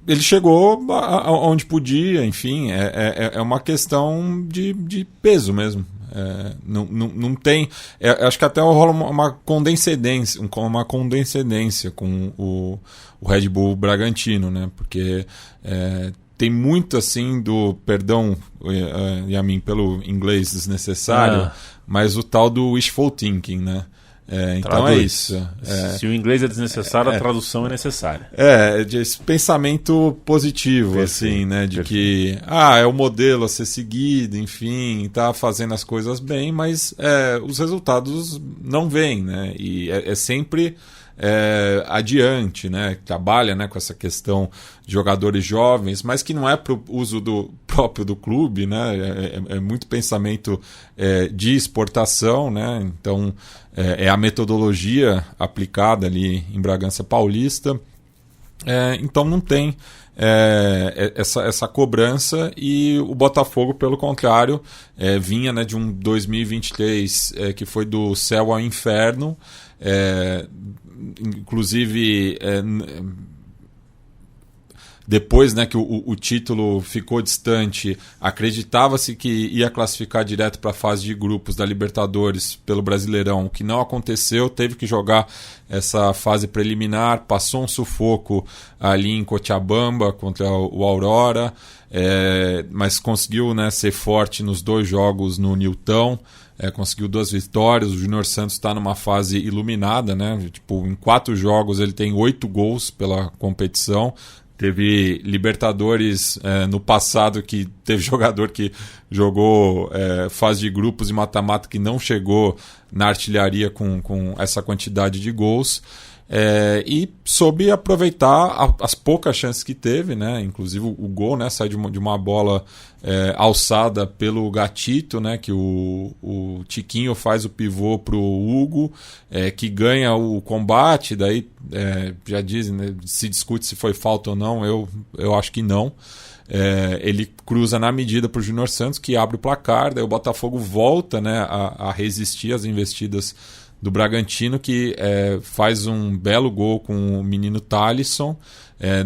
ele chegou onde podia, enfim, é uma questão de peso mesmo. Não tem. Acho que até rola uma condescendência com o Red Bull Bragantino, né? Porque tem muito assim do, perdão, Yamin, pelo inglês desnecessário, mas o tal do wishful thinking, né? Então Traduz. é isso. Se o inglês é desnecessário, a tradução é necessária. Esse pensamento positivo, Perfeito, assim, né? De perfeito. que é o modelo a ser seguido, enfim, tá fazendo as coisas bem, mas os resultados não vêm, né? E é sempre adiante, né? Trabalha, né, com essa questão de jogadores jovens, mas que não é para o uso próprio do clube, né? É muito pensamento de exportação, né? Então é a metodologia aplicada ali em Bragança Paulista. Então não tem essa cobrança, e o Botafogo, pelo contrário, vinha, né, de um 2023 que foi do céu ao inferno. Inclusive depois, né, que o título ficou distante, acreditava-se que ia classificar direto para a fase de grupos da Libertadores pelo Brasileirão, o que não aconteceu, teve que jogar essa fase preliminar, passou um sufoco ali em Cochabamba contra o Aurora, mas conseguiu, né, ser forte nos 2 jogos no Newton. Conseguiu 2 vitórias. O Júnior Santos está numa fase iluminada, né? Tipo, em 4 jogos ele tem 8 gols pela competição. Teve Libertadores no passado, que teve jogador que jogou fase de grupos e mata-mata que não chegou na artilharia com essa quantidade de gols. E soube aproveitar as poucas chances que teve, né? Inclusive o gol, né, sai de uma bola alçada pelo Gatito, né, que o Tiquinho faz o pivô pro Hugo, que ganha o combate. Daí já dizem, né, se discute se foi falta ou não, eu acho que não. Ele cruza na medida para o Júnior Santos, que abre o placar. Daí o Botafogo volta, né, a resistir às investidas do Bragantino, que faz um belo gol com o menino Thalisson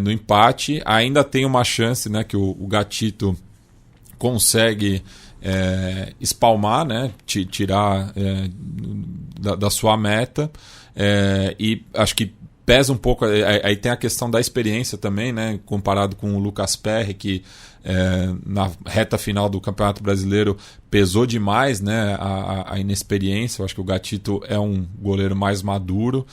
no empate. Ainda tem uma chance, né, que o Gatito consegue espalmar, né, tirar da sua meta, e acho que pesa um pouco. Aí tem a questão da experiência também, né, comparado com o Lucas Perry, que na reta final do Campeonato Brasileiro pesou demais, né, a inexperiência. Eu acho que o Gatito é um goleiro mais maduro,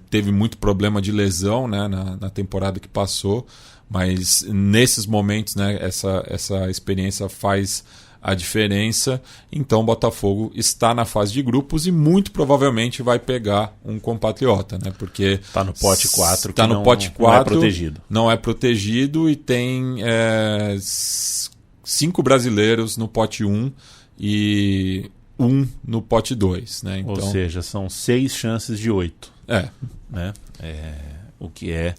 teve muito problema de lesão, né, na temporada que passou, mas nesses momentos, né, essa experiência faz a diferença. Então o Botafogo está na fase de grupos e muito provavelmente vai pegar um compatriota, né? Porque Está no pote 4, tá que no pote 4, não é protegido. Não é protegido, e tem 5 brasileiros no pote 1 e 1 no pote 2, né? Então, Ou seja, são 6 chances de 8. Né? O que é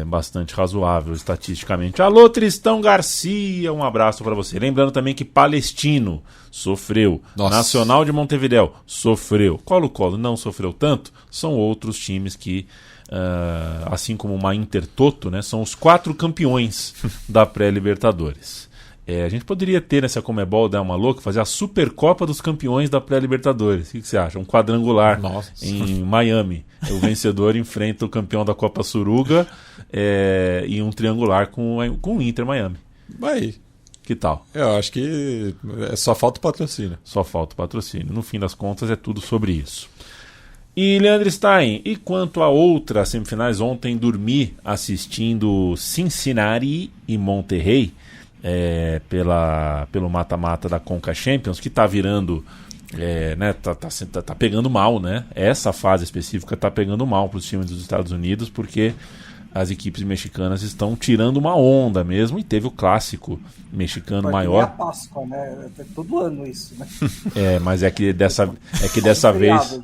bastante razoável estatisticamente. Alô, Tristão Garcia, um abraço para você. Lembrando também que Palestino sofreu. Nossa. Nacional de Montevidéu sofreu. Colo-Colo não sofreu tanto. São outros times que, assim como uma Intertoto, né, são os 4 campeões da pré-Libertadores. A gente poderia ter nessa Comebol, dar uma louca, fazer a Supercopa dos Campeões da pré-Libertadores. O que você acha? Um quadrangular. Nossa. Em Miami. O vencedor enfrenta o campeão da Copa Suruga e um triangular com o Inter Miami. vai. Que tal? Eu acho que só falta o patrocínio. Só falta o patrocínio. No fim das contas, é tudo sobre isso. E, Leandro Stein, e quanto a outras semifinais? Ontem dormi assistindo Cincinnati e Monterrey, pelo mata-mata da Conca Champions, que está virando, né, tá pegando mal, né? Essa fase específica está pegando mal para os times dos Estados Unidos, porque as equipes mexicanas estão tirando uma onda mesmo, e teve o clássico mexicano maior. É a Páscoa, né? É todo ano isso, né? Mas é que dessa vez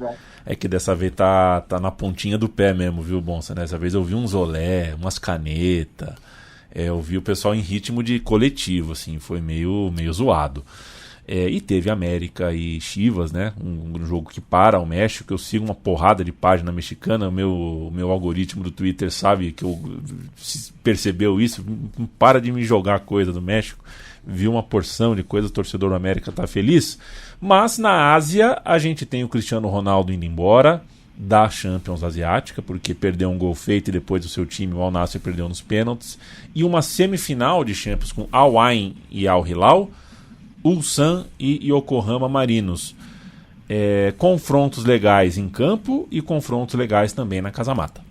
tá na pontinha do pé mesmo, viu, Bonsa? Dessa vez eu vi uns olé, umas canetas. Eu vi o pessoal em ritmo de coletivo, assim, foi meio zoado. E teve América e Chivas, né? Um jogo que para o México. Eu sigo uma porrada de página mexicana. O meu algoritmo do Twitter sabe que percebeu isso. Não para de me jogar coisa do México. Vi uma porção de coisa, o torcedor do América tá feliz. Mas na Ásia a gente tem o Cristiano Ronaldo indo embora da Champions Asiática, porque perdeu um gol feito e depois o seu time, o Al Nassr, perdeu nos pênaltis. E uma semifinal de Champions com Al Ain e Al Hilal, Ulsan e Yokohama Marinos. Confrontos legais em campo e confrontos legais também na casa-mata.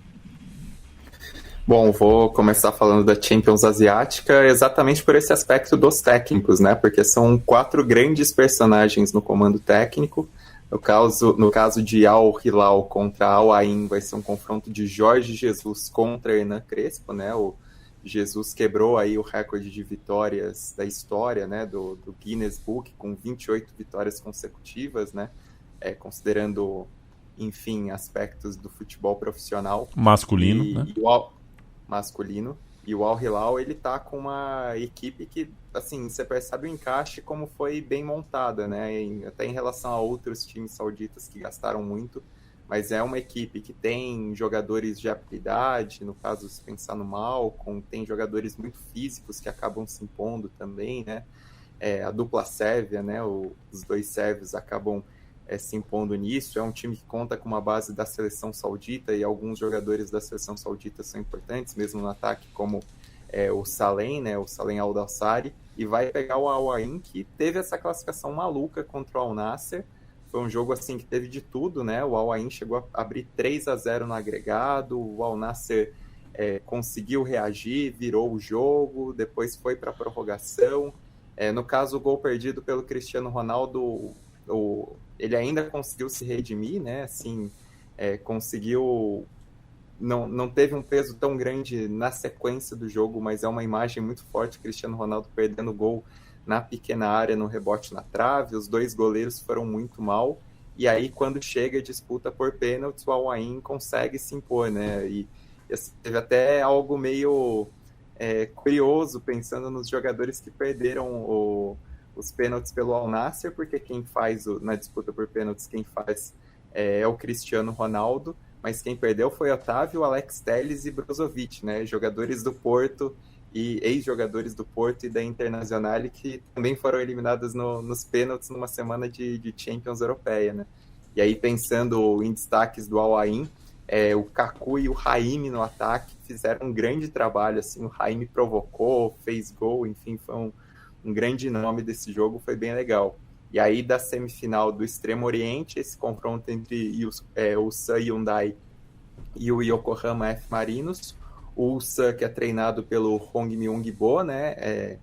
Bom, vou começar falando da Champions Asiática exatamente por esse aspecto dos técnicos, né? Porque são 4 grandes personagens no comando técnico. No caso de Al Hilal contra Al Ain, vai ser um confronto de Jorge Jesus contra Hernan Crespo, né? O Jesus quebrou aí o recorde de vitórias da história, né, do Guinness Book, com 28 vitórias consecutivas, né, considerando, enfim, aspectos do futebol profissional. Masculino, né? Masculino. E o Al Hilal, ele tá com uma equipe que, assim, você percebe o encaixe como foi bem montada, né, até em relação a outros times sauditas que gastaram muito. Mas é uma equipe que tem jogadores de habilidade, no caso, se pensar no Malcom, tem jogadores muito físicos que acabam se impondo também, né? A dupla sérvia, né? Os 2 sérvios acabam se impondo nisso. É um time que conta com uma base da seleção saudita e alguns jogadores da seleção saudita são importantes, mesmo no ataque, como o Salem, né? O Salem Al-Dawsari, e vai pegar o Al Ain, que teve essa classificação maluca contra o Al Nassr. Foi um jogo assim que teve de tudo, né? O Al Ain chegou a abrir 3-0 no agregado, o Al Nassr conseguiu reagir, virou o jogo, depois foi para a prorrogação. No caso, o gol perdido pelo Cristiano Ronaldo, ele ainda conseguiu se redimir, né? Assim, conseguiu... Não teve um peso tão grande na sequência do jogo, mas é uma imagem muito forte, Cristiano Ronaldo perdendo o gol na pequena área, no rebote na trave. Os 2 goleiros foram muito mal, e aí quando chega a disputa por pênaltis, o Al Ain consegue se impor, né, e teve até algo meio curioso, pensando nos jogadores que perderam os pênaltis pelo Al Nassr, porque quem faz, na disputa por pênaltis, quem faz é o Cristiano Ronaldo, mas quem perdeu foi Otávio, Alex Telles e Brozovic, né, jogadores do Porto, e ex-jogadores do Porto e da Internazionale, que também foram eliminados nos pênaltis numa semana de Champions Europeia, né? E aí, pensando em destaques do Al Ain, o Kaku e o Raimi no ataque fizeram um grande trabalho, assim, o Raimi provocou, fez gol, enfim, foi um grande nome desse jogo, foi bem legal. E aí, da semifinal do Extremo Oriente, esse confronto entre o Ulsan Hyundai e o Yokohama F Marinos. O Ulsan, que é treinado pelo Hong Myung-bo, né,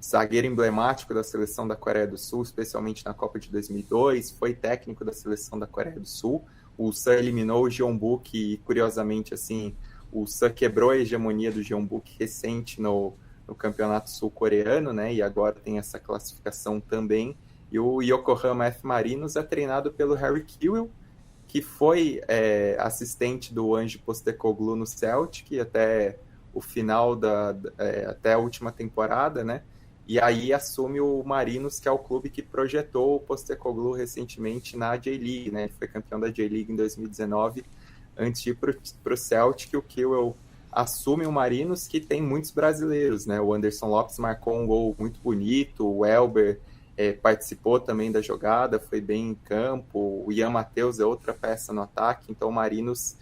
zagueiro emblemático da seleção da Coreia do Sul, especialmente na Copa de 2002, foi técnico da seleção da Coreia do Sul. O Ulsan eliminou o Jeonbuk e, curiosamente, assim, o Ulsan quebrou a hegemonia do Jeonbuk recente no campeonato sul-coreano, né, e agora tem essa classificação também. E o Yokohama F Marinos é treinado pelo Harry Kewell, que foi assistente do Ange Postecoglou no Celtic até o final até a última temporada, né? E aí assume o Marinos, que é o clube que projetou o Postecoglou recentemente na J-League, né? Ele foi campeão da J-League em 2019, antes de ir para o Celtic. O Kewell assume o Marinos, que tem muitos brasileiros, né? O Anderson Lopes marcou um gol muito bonito, o Elber participou também da jogada, foi bem em campo, o Ian Matheus é outra peça no ataque, então o Marinos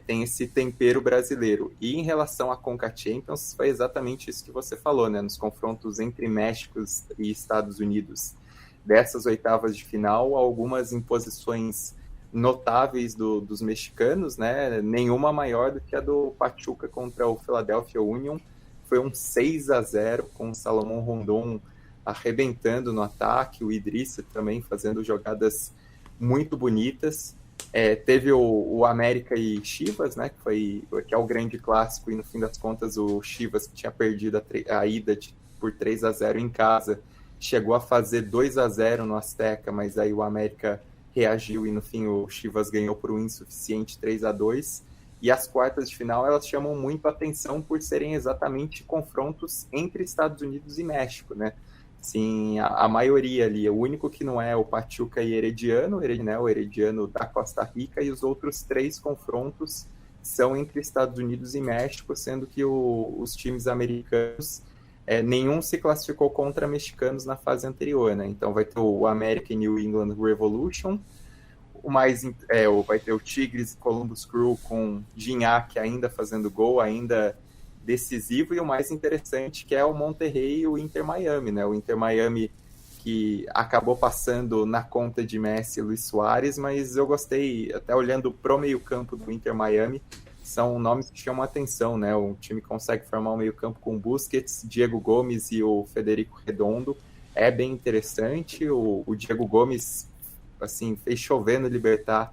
tem esse tempero brasileiro. E em relação à Conca Champions, foi exatamente isso que você falou, né? Nos confrontos entre México e Estados Unidos dessas oitavas de final, algumas imposições notáveis dos mexicanos, né? Nenhuma maior do que a do Pachuca contra o Philadelphia Union. Foi um 6-0 com o Salomão Rondon arrebentando no ataque, o Idrissa também fazendo jogadas muito bonitas. Teve o América e Chivas, né, que é o grande clássico, e no fim das contas o Chivas, que tinha perdido a ida por 3-0 em casa, chegou a fazer 2-0 no Azteca, mas aí o América reagiu e no fim o Chivas ganhou por um insuficiente 3-2. E as quartas de final, elas chamam muito a atenção por serem exatamente confrontos entre Estados Unidos e México, né? Sim, a maioria ali. O único que não é o Pachuca e Herediano, o Herediano da Costa Rica, e os outros 3 confrontos são entre Estados Unidos e México, sendo que os times americanos, nenhum se classificou contra mexicanos na fase anterior, né? Então vai ter o American New England Revolution, vai ter o Tigres e Columbus Crew com Gignac ainda fazendo gol, ainda decisivo, e o mais interessante que é o Monterrey e o Inter Miami, né? O Inter Miami que acabou passando na conta de Messi e Luis Suárez, mas eu gostei, até olhando pro meio-campo do Inter Miami, são nomes que chamam a atenção, né? O time consegue formar um meio-campo com Busquets, Diego Gomes e o Federico Redondo. É bem interessante. O Diego Gomes, assim, fez chover no Libertad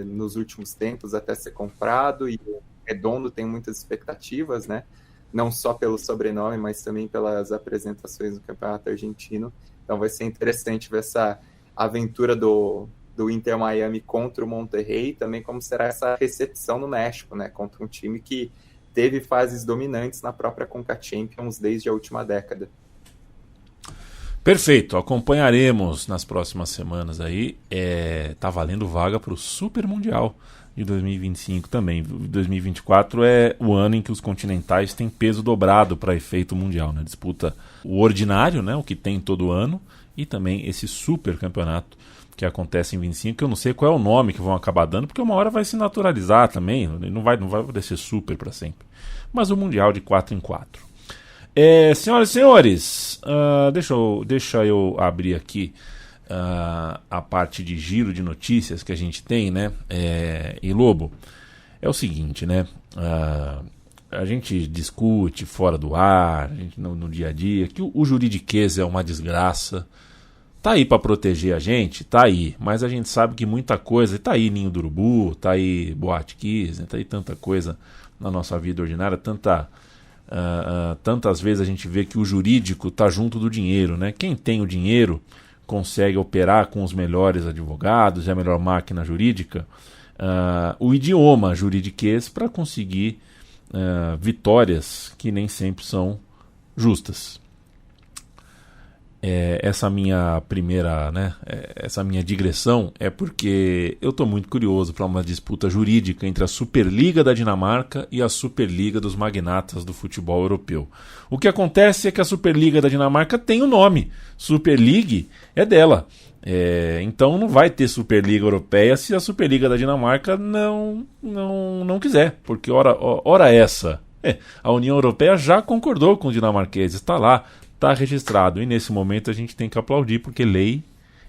nos últimos tempos até ser comprado, e o Redondo tem muitas expectativas, né? Não só pelo sobrenome, mas também pelas apresentações no Campeonato Argentino. Então vai ser interessante ver essa aventura do Inter Miami contra o Monterrey, também como será essa recepção no México, né? Contra um time que teve fases dominantes na própria Conca Champions desde a última década. Perfeito, acompanharemos nas próximas semanas aí. Tá valendo vaga para o Super Mundial de 2025 também. 2024 é o ano em que os continentais têm peso dobrado para efeito mundial, né? Disputa o ordinário, né? O que tem todo ano, e também esse super campeonato que acontece em 25, que eu não sei qual é o nome que vão acabar dando, porque uma hora vai se naturalizar também, não vai poder ser super para sempre. Mas o Mundial de 4 em 4. Senhoras e senhores, deixa eu abrir aqui a parte de giro de notícias que a gente tem, né? E Lobo, é o seguinte, né? A gente discute fora do ar, a gente, no dia a dia, que o juridiquês é uma desgraça. Tá aí para proteger a gente? Tá aí. Mas a gente sabe que muita coisa... Tá aí Ninho do Urubu, tá aí Boate Kiss, né? Tá aí tanta coisa na nossa vida ordinária, tantas vezes a gente vê que o jurídico tá junto do dinheiro, né? Quem tem o dinheiro consegue operar com os melhores advogados e a melhor máquina jurídica, o idioma juridiquês para conseguir vitórias que nem sempre são justas. Essa minha primeira, né, essa minha digressão é porque eu estou muito curioso para uma disputa jurídica entre a Superliga da Dinamarca e a Superliga dos magnatas do futebol europeu. O que acontece é que a Superliga da Dinamarca tem o nome, Super League é dela. Então não vai ter Superliga Europeia se a Superliga da Dinamarca não quiser, porque ora essa, a União Europeia já concordou com os dinamarqueses, está lá, está registrado, e nesse momento a gente tem que aplaudir, porque lei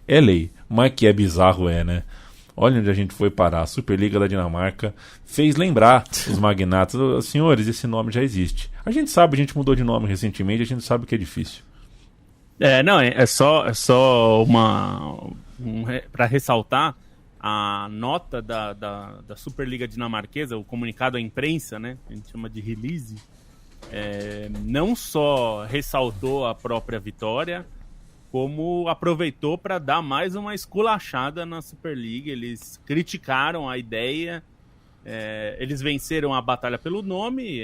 é lei, mas que é bizarro né? Olha onde a gente foi parar. A Superliga da Dinamarca fez lembrar os magnatas, senhores, esse nome já existe. A gente sabe, a gente mudou de nome recentemente, a gente sabe que é difícil. É só para ressaltar a nota da Superliga dinamarquesa, o comunicado à imprensa, né? A gente chama de release. Não só ressaltou a própria vitória, como aproveitou para dar mais uma esculachada na Superliga. Eles criticaram a ideia, eles venceram a batalha pelo nome,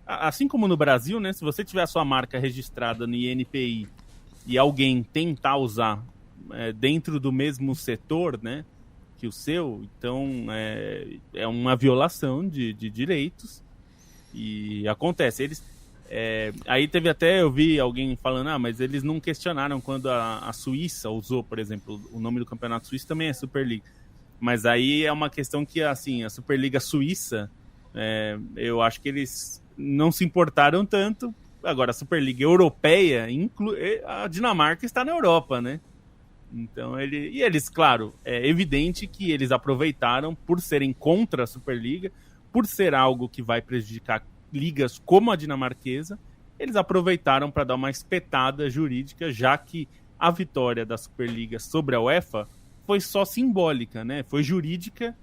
assim como no Brasil, né? Se você tiver a sua marca registrada no INPI e alguém tentar usar dentro do mesmo setor, né, que o seu, então é uma violação de direitos. E acontece, aí teve até, eu vi alguém falando, mas eles não questionaram quando a Suíça usou, por exemplo, o nome do campeonato suíço também é Superliga. Mas aí é uma questão que, assim, a Superliga Suíça, eu acho que eles não se importaram tanto. Agora, a Superliga Europeia, a Dinamarca está na Europa, né? Então, eles, claro, é evidente que eles aproveitaram por serem contra a Superliga, por ser algo que vai prejudicar ligas como a dinamarquesa, eles aproveitaram para dar uma espetada jurídica, já que a vitória da Superliga sobre a UEFA foi só simbólica, né? Foi jurídica.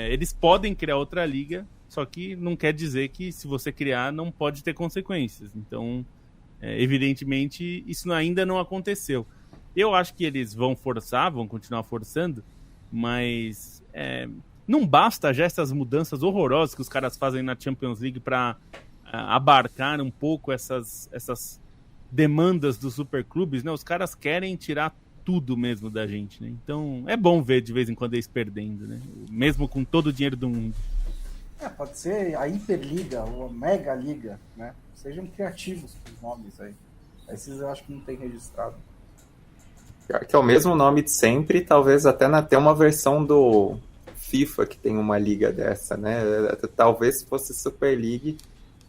Eles podem criar outra liga, só que não quer dizer que se você criar não pode ter consequências. Então, evidentemente, isso ainda não aconteceu. Eu acho que eles vão continuar forçando, mas não basta já essas mudanças horrorosas que os caras fazem na Champions League para abarcar um pouco essas demandas dos superclubes, né? Os caras querem tirar tudo mesmo da gente, né? Então é bom ver de vez em quando eles perdendo, né? Mesmo com todo o dinheiro do mundo. Pode ser a Hiperliga ou a Mega Liga, né? Sejam criativos com os nomes aí. Esses eu acho que não tem registrado. Que é o mesmo nome de sempre, talvez até ter uma versão do FIFA que tem uma liga dessa, né? Talvez fosse Super League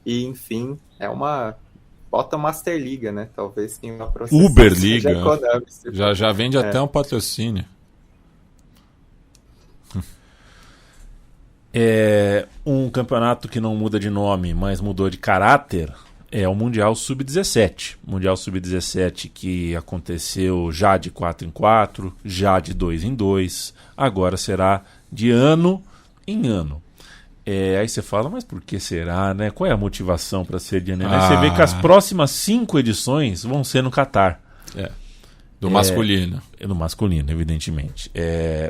e, enfim, bota Master Liga, né? Talvez tenha uma processão. Uberliga. Já vende até um patrocínio. Um campeonato que não muda de nome, mas mudou de caráter, é o Mundial Sub-17. Mundial Sub-17 que aconteceu já de 4 em 4, já de 2 em 2, agora será de ano em ano. Aí você fala, mas por que será, né? Qual é a motivação para ser de ano em ano? Aí você vê que as próximas 5 edições vão ser no Catar. Do masculino. No masculino, evidentemente.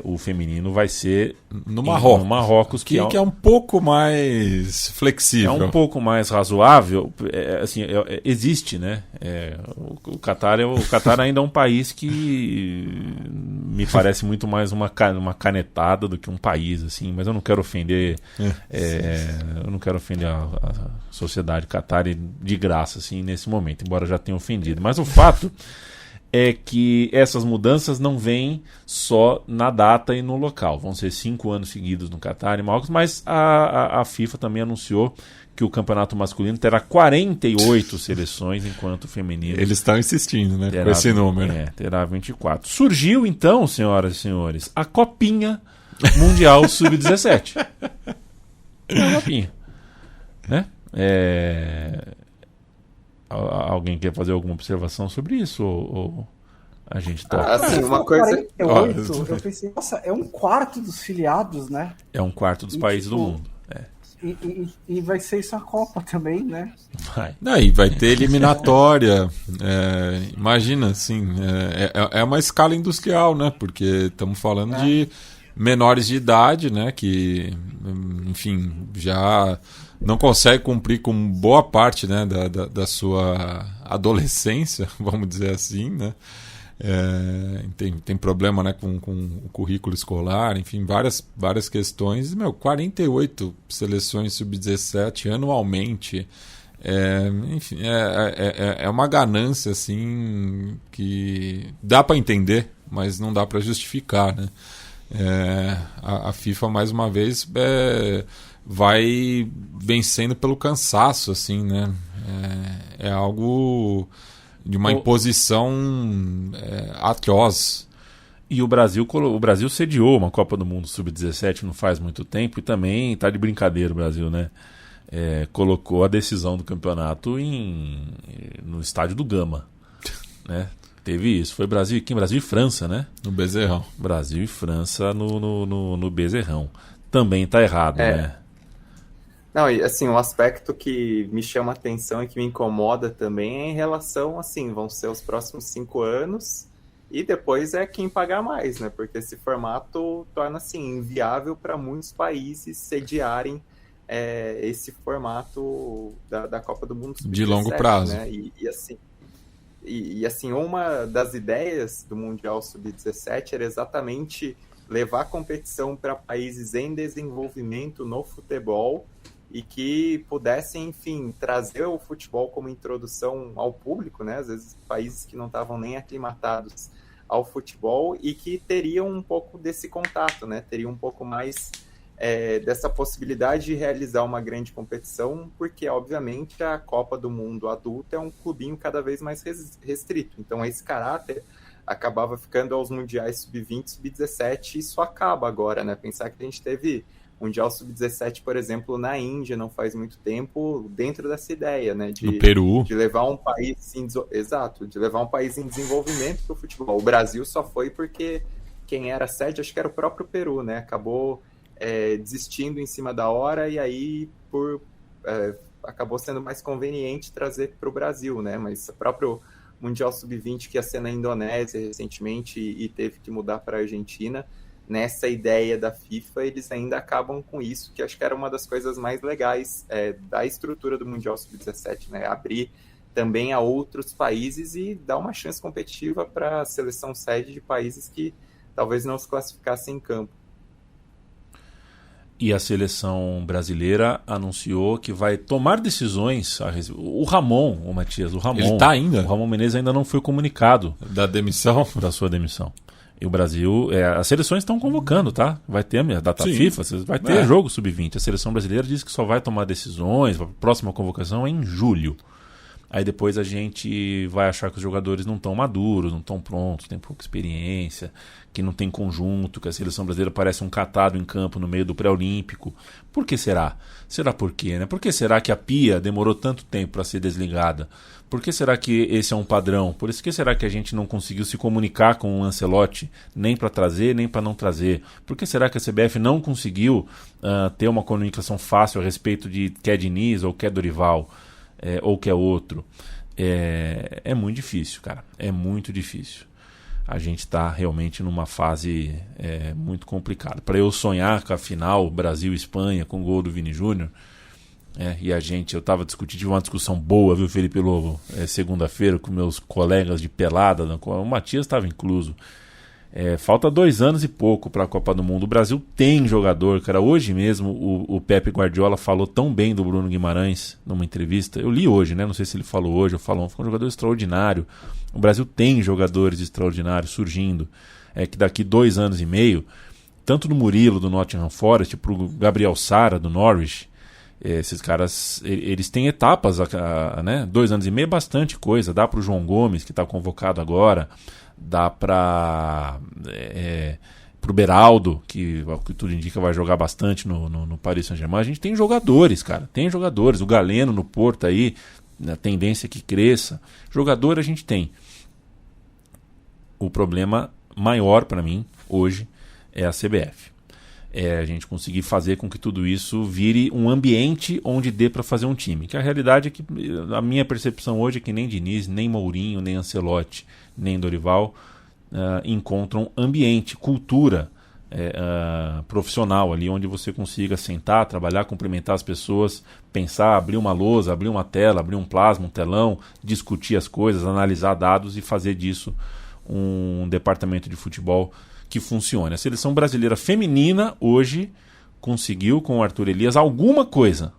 O feminino vai ser no Marrocos. No Marrocos que é um pouco mais flexível. É um pouco mais razoável. Existe, né? O Catar ainda é um país que me parece muito mais uma canetada do que um país, assim. Mas eu não quero ofender. Eu não quero ofender a sociedade Catar de graça, assim, nesse momento, embora já tenha ofendido. Mas o fato é que essas mudanças não vêm só na data e no local. Vão ser 5 anos seguidos no Catar e Marrocos, mas a FIFA também anunciou que o campeonato masculino terá 48 seleções, enquanto o feminino... Eles estão insistindo, né, com esse número. Terá 24. Surgiu, então, senhoras e senhores, a Copinha Mundial Sub-17. A Copinha. Né? Alguém quer fazer alguma observação sobre isso? Ou a gente toca? Assim, uma coisa... 48, eu pensei, nossa, é um quarto dos filiados, né? É um quarto dos países do mundo. E vai ser isso a Copa também, né? Vai. E vai ter eliminatória. Imagina, assim, é uma escala industrial, né? Porque estamos falando de menores de idade, né? Que, enfim, já não consegue cumprir com boa parte, né, da sua adolescência, vamos dizer assim, né? Tem problema, né, com o currículo escolar, enfim, várias questões. 48 seleções sub-17 anualmente. Enfim, é uma ganância, assim, que dá para entender, mas não dá para justificar, né? A FIFA, mais uma vez, vai vencendo pelo cansaço, assim, né? É algo de uma imposição atroz. E o Brasil sediou uma Copa do Mundo Sub-17 não faz muito tempo, e também está de brincadeira o Brasil, né? Colocou a decisão do campeonato no estádio do Gama, né? Teve isso. Foi Brasil e França, né? No Bezerrão. Brasil e França no Bezerrão. Também está errado, né? Não, e assim, um aspecto que me chama a atenção e que me incomoda também é em relação, assim, vão ser os próximos 5 anos e depois é quem pagar mais, né? Porque esse formato torna, assim, inviável para muitos países sediarem esse formato da Copa do Mundo Sub-17, de longo prazo. Né? E assim, uma das ideias do Mundial Sub-17 era exatamente levar a competição para países em desenvolvimento no futebol e que pudessem, enfim, trazer o futebol como introdução ao público, né? Às vezes países que não estavam nem aclimatados ao futebol e que teriam um pouco desse contato, né? Teriam um pouco mais dessa possibilidade de realizar uma grande competição, porque, obviamente, a Copa do Mundo adulta é um clubinho cada vez mais restrito. Então, esse caráter acabava ficando aos mundiais sub-20, sub-17, e isso acaba agora, né? Pensar que a gente teve Mundial Sub-17, por exemplo, na Índia, não faz muito tempo, dentro dessa ideia, né? No Peru. De levar um país de levar um país em desenvolvimento para o futebol. O Brasil só foi porque quem era sede, acho que era o próprio Peru, né? Acabou desistindo em cima da hora e aí acabou sendo mais conveniente trazer para o Brasil, né? Mas o próprio Mundial Sub-20 que ia ser na Indonésia recentemente e teve que mudar para a Argentina, nessa ideia da FIFA, eles ainda acabam com isso, que acho que era uma das coisas mais legais da estrutura do Mundial Sub-17, né? Abrir também a outros países e dar uma chance competitiva para a seleção sede de países que talvez não se classificassem em campo. E a seleção brasileira anunciou que vai tomar decisões. O Ramon, o Matias, Ele tá ainda? O Ramon Menezes ainda não foi comunicado Da demissão? da sua demissão. E o Brasil, as seleções estão convocando, tá? Vai ter a data Sim. FIFA, vai ter jogo sub-20. A seleção brasileira diz que só vai tomar decisões, a próxima convocação é em julho. Aí depois a gente vai achar que os jogadores não estão maduros, não estão prontos, tem pouca experiência, que não tem conjunto, que a seleção brasileira parece um catado em campo no meio do pré-olímpico. Por que será? Será por quê, né? Por que será que a Pia demorou tanto tempo para ser desligada? Por que será que esse é um padrão? Por isso que será que a gente não conseguiu se comunicar com o Ancelotti, nem para trazer, nem para não trazer? Por que será que a CBF não conseguiu ter uma comunicação fácil a respeito de quer Diniz ou quer Dorival? Ou quer outro? É muito difícil, cara. É muito difícil. A gente está realmente numa fase muito complicada. Para eu sonhar com a final Brasil-Espanha com o gol do Vini Júnior, eu estava tive uma discussão boa, viu, Felipe Lobo, segunda-feira com meus colegas de pelada, o Matias estava incluso. Falta 2 anos e pouco para a Copa do Mundo. O Brasil tem jogador, cara. Hoje mesmo o Pepe Guardiola falou tão bem do Bruno Guimarães numa entrevista. Eu li hoje, né? Não sei se ele falou hoje ou falou. Foi um jogador extraordinário. O Brasil tem jogadores extraordinários surgindo. Que daqui 2 anos e meio, tanto do Murilo do Nottingham Forest, pro Gabriel Sara do Norwich, esses caras, eles têm etapas, né? 2 anos e meio é bastante coisa. Dá pro João Gomes, que está convocado agora. Dá para pro Beraldo, que o que tudo indica vai jogar bastante no Paris Saint-Germain. A gente tem jogadores, cara. Tem jogadores. O Galeno no Porto aí, a tendência é que cresça. Jogador a gente tem. O problema maior para mim hoje é a CBF. A gente conseguir fazer com que tudo isso vire um ambiente onde dê para fazer um time. Que a realidade é que a minha percepção hoje é que nem Diniz, nem Mourinho, nem Ancelotti, nem Dorival encontram ambiente, cultura profissional ali, onde você consiga sentar, trabalhar, cumprimentar as pessoas, pensar, abrir uma lousa, abrir uma tela, abrir um plasma, um telão, discutir as coisas, analisar dados e fazer disso um departamento de futebol que funcione. A seleção brasileira feminina hoje conseguiu com o Arthur Elias alguma coisa.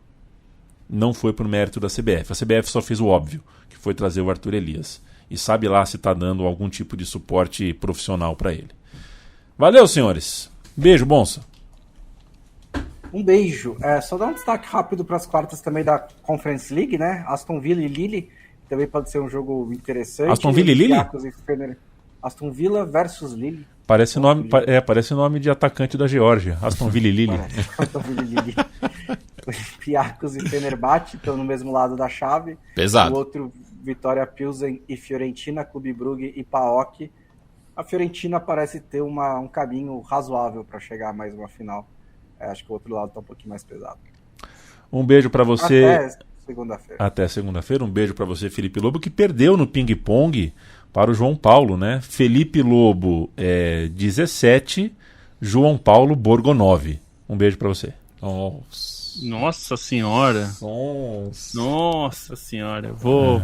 Não foi por mérito da CBF. A CBF só fez o óbvio, que foi trazer o Arthur Elias. E sabe lá se está dando algum tipo de suporte profissional para ele. Valeu, senhores. Beijo, Bonsa. Um beijo. Só dar um destaque rápido para as quartas também da Conference League, né? Aston Villa e Lille. Também pode ser um jogo interessante. Aston Villa e Lille? Aston Villa versus Lille. Parece nome de atacante da Geórgia. Aston Villa e Lille. Aston Villa e Lille. Piacos e Fenerbahçe estão no mesmo lado da chave. Pesado. O outro, Vitória Pilsen e Fiorentina, Clube Brugge e PAOK. A Fiorentina parece ter um caminho razoável para chegar a mais uma final. Acho que o outro lado está um pouquinho mais pesado. Um beijo para você. Até segunda-feira. Até segunda-feira. Um beijo para você, Felipe Lobo, que perdeu no ping-pong para o João Paulo, né? Felipe Lobo 17, João Paulo Borgo 9. Um beijo para você. Nossa senhora. Nossa senhora. Vou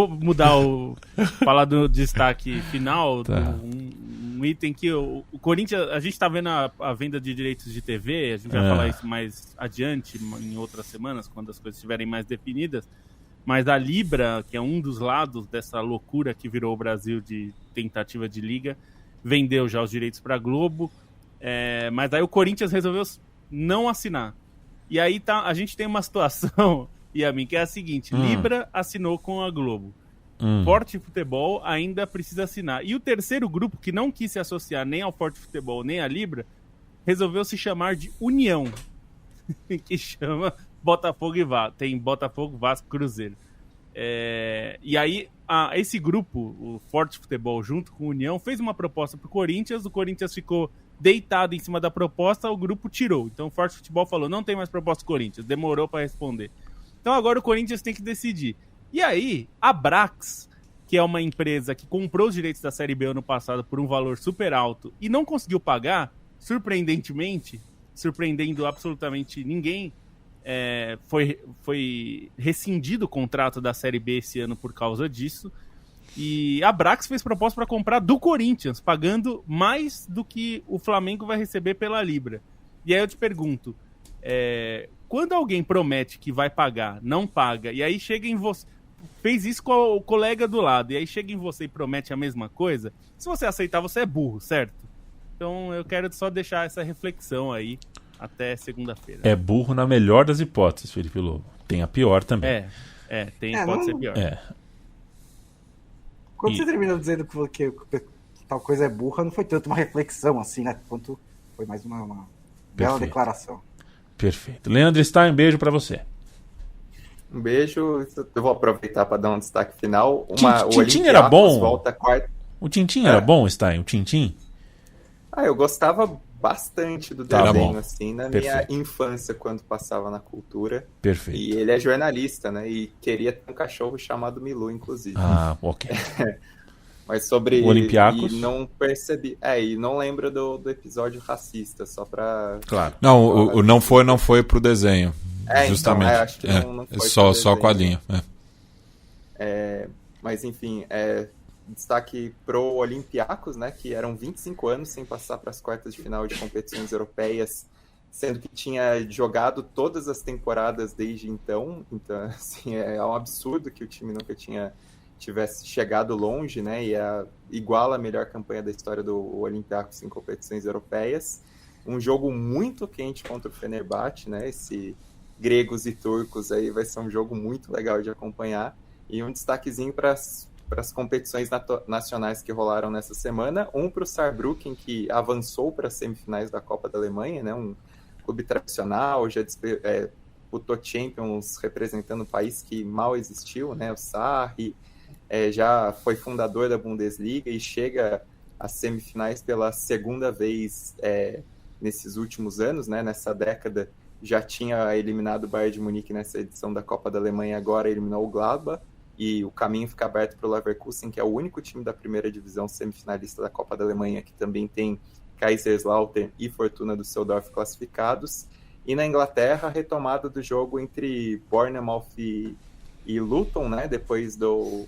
mudar falar do destaque final. Tá. Um item que o Corinthians, a gente tá vendo a venda de direitos de TV, a gente vai falar isso mais adiante, em outras semanas, quando as coisas estiverem mais definidas. Mas a Libra, que é um dos lados dessa loucura que virou o Brasil de tentativa de liga, vendeu já os direitos para a Globo. Mas aí o Corinthians resolveu não assinar. E aí a gente tem uma situação, Yamin, que é a seguinte: Libra assinou com a Globo. Forte Futebol ainda precisa assinar. E o terceiro grupo, que não quis se associar nem ao Forte Futebol nem à Libra, resolveu se chamar de União, que chama Botafogo e Vasco. Tem Botafogo, Vasco, Cruzeiro. E aí esse grupo, o Forte Futebol junto com a União, fez uma proposta pro Corinthians. O Corinthians ficou deitado em cima da proposta, o grupo tirou. Então o Forte Futebol falou: não tem mais proposta do Corinthians, demorou para responder. Então agora o Corinthians tem que decidir. E aí a Brax, que é uma empresa que comprou os direitos da Série B ano passado por um valor super alto e não conseguiu pagar, surpreendentemente, surpreendendo absolutamente ninguém, foi rescindido o contrato da Série B esse ano por causa disso. E a Brax fez proposta para comprar do Corinthians, pagando mais do que o Flamengo vai receber pela Libra. E aí eu te pergunto, quando alguém promete que vai pagar, não paga, e aí chega em você, fez isso com o colega do lado, e aí chega em você e promete a mesma coisa, se você aceitar, você é burro, certo? Então eu quero só deixar essa reflexão aí até segunda-feira. É burro na melhor das hipóteses, Felipe Lobo. Tem a pior também. Pode ser pior. Quando você terminou dizendo que tal coisa é burra, não foi tanto uma reflexão assim, né? Quanto foi mais uma bela declaração. Perfeito. Leandro Stein, um beijo pra você. Um beijo. Eu vou aproveitar para dar um destaque final. O Tintin era bom? Volta quarta... O Tintin era bom, Stein? O Tintin? Eu gostava bastante do desenho, assim, na minha infância, quando passava na Cultura. Perfeito. E ele é jornalista, né? E queria ter um cachorro chamado Milu, inclusive. Ok. Mas sobre... O Olympiacos? E não percebi... E não lembro do episódio racista, só pra... Claro. Não, não foi pro desenho. Justamente. Então, acho que não foi só com a linha. Mas, enfim, destaque pro Olympiacos, né, que eram 25 anos sem passar para as quartas de final de competições europeias, sendo que tinha jogado todas as temporadas desde então. Então, assim, é um absurdo que o time nunca tivesse chegado longe, né, e é igual a melhor campanha da história do Olympiacos em competições europeias. Um jogo muito quente contra o Fenerbahçe, né, esse gregos e turcos aí vai ser um jogo muito legal de acompanhar. E um destaquezinho para as competições nacionais que rolaram nessa semana. Um para o Saarbrücken, que avançou para as semifinais da Copa da Alemanha, né? Um clube tradicional, já disputou Champions representando um país que mal existiu, né? O Sarri, já foi fundador da Bundesliga e chega às semifinais pela segunda vez nesses últimos anos, né? Nessa década já tinha eliminado o Bayern de Munique nessa edição da Copa da Alemanha, agora eliminou o Gladbach. E o caminho fica aberto para o Leverkusen, que é o único time da primeira divisão semifinalista da Copa da Alemanha, que também tem Kaiserslautern e Fortuna Düsseldorf classificados. E na Inglaterra, a retomada do jogo entre Bournemouth e Luton, né, depois do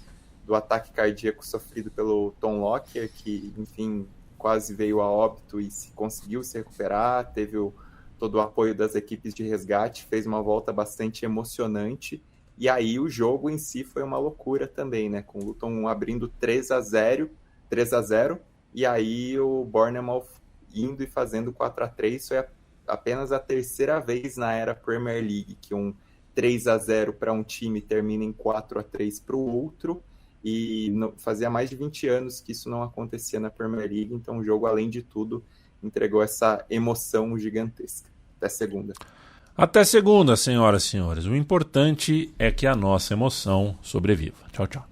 ataque cardíaco sofrido pelo Tom Lockyer, que, enfim, quase veio a óbito e conseguiu se recuperar, teve todo o apoio das equipes de resgate, fez uma volta bastante emocionante. E aí o jogo em si foi uma loucura também, né? Com o Luton abrindo 3-0, e aí o Bournemouth indo e fazendo 4-3. Foi apenas a terceira vez na era Premier League que um 3-0 para um time termina em 4-3 para o outro. E fazia mais de 20 anos que isso não acontecia na Premier League. Então o jogo, além de tudo, entregou essa emoção gigantesca. Até segunda. Até segunda, senhoras e senhores. O importante é que a nossa emoção sobreviva. Tchau, tchau.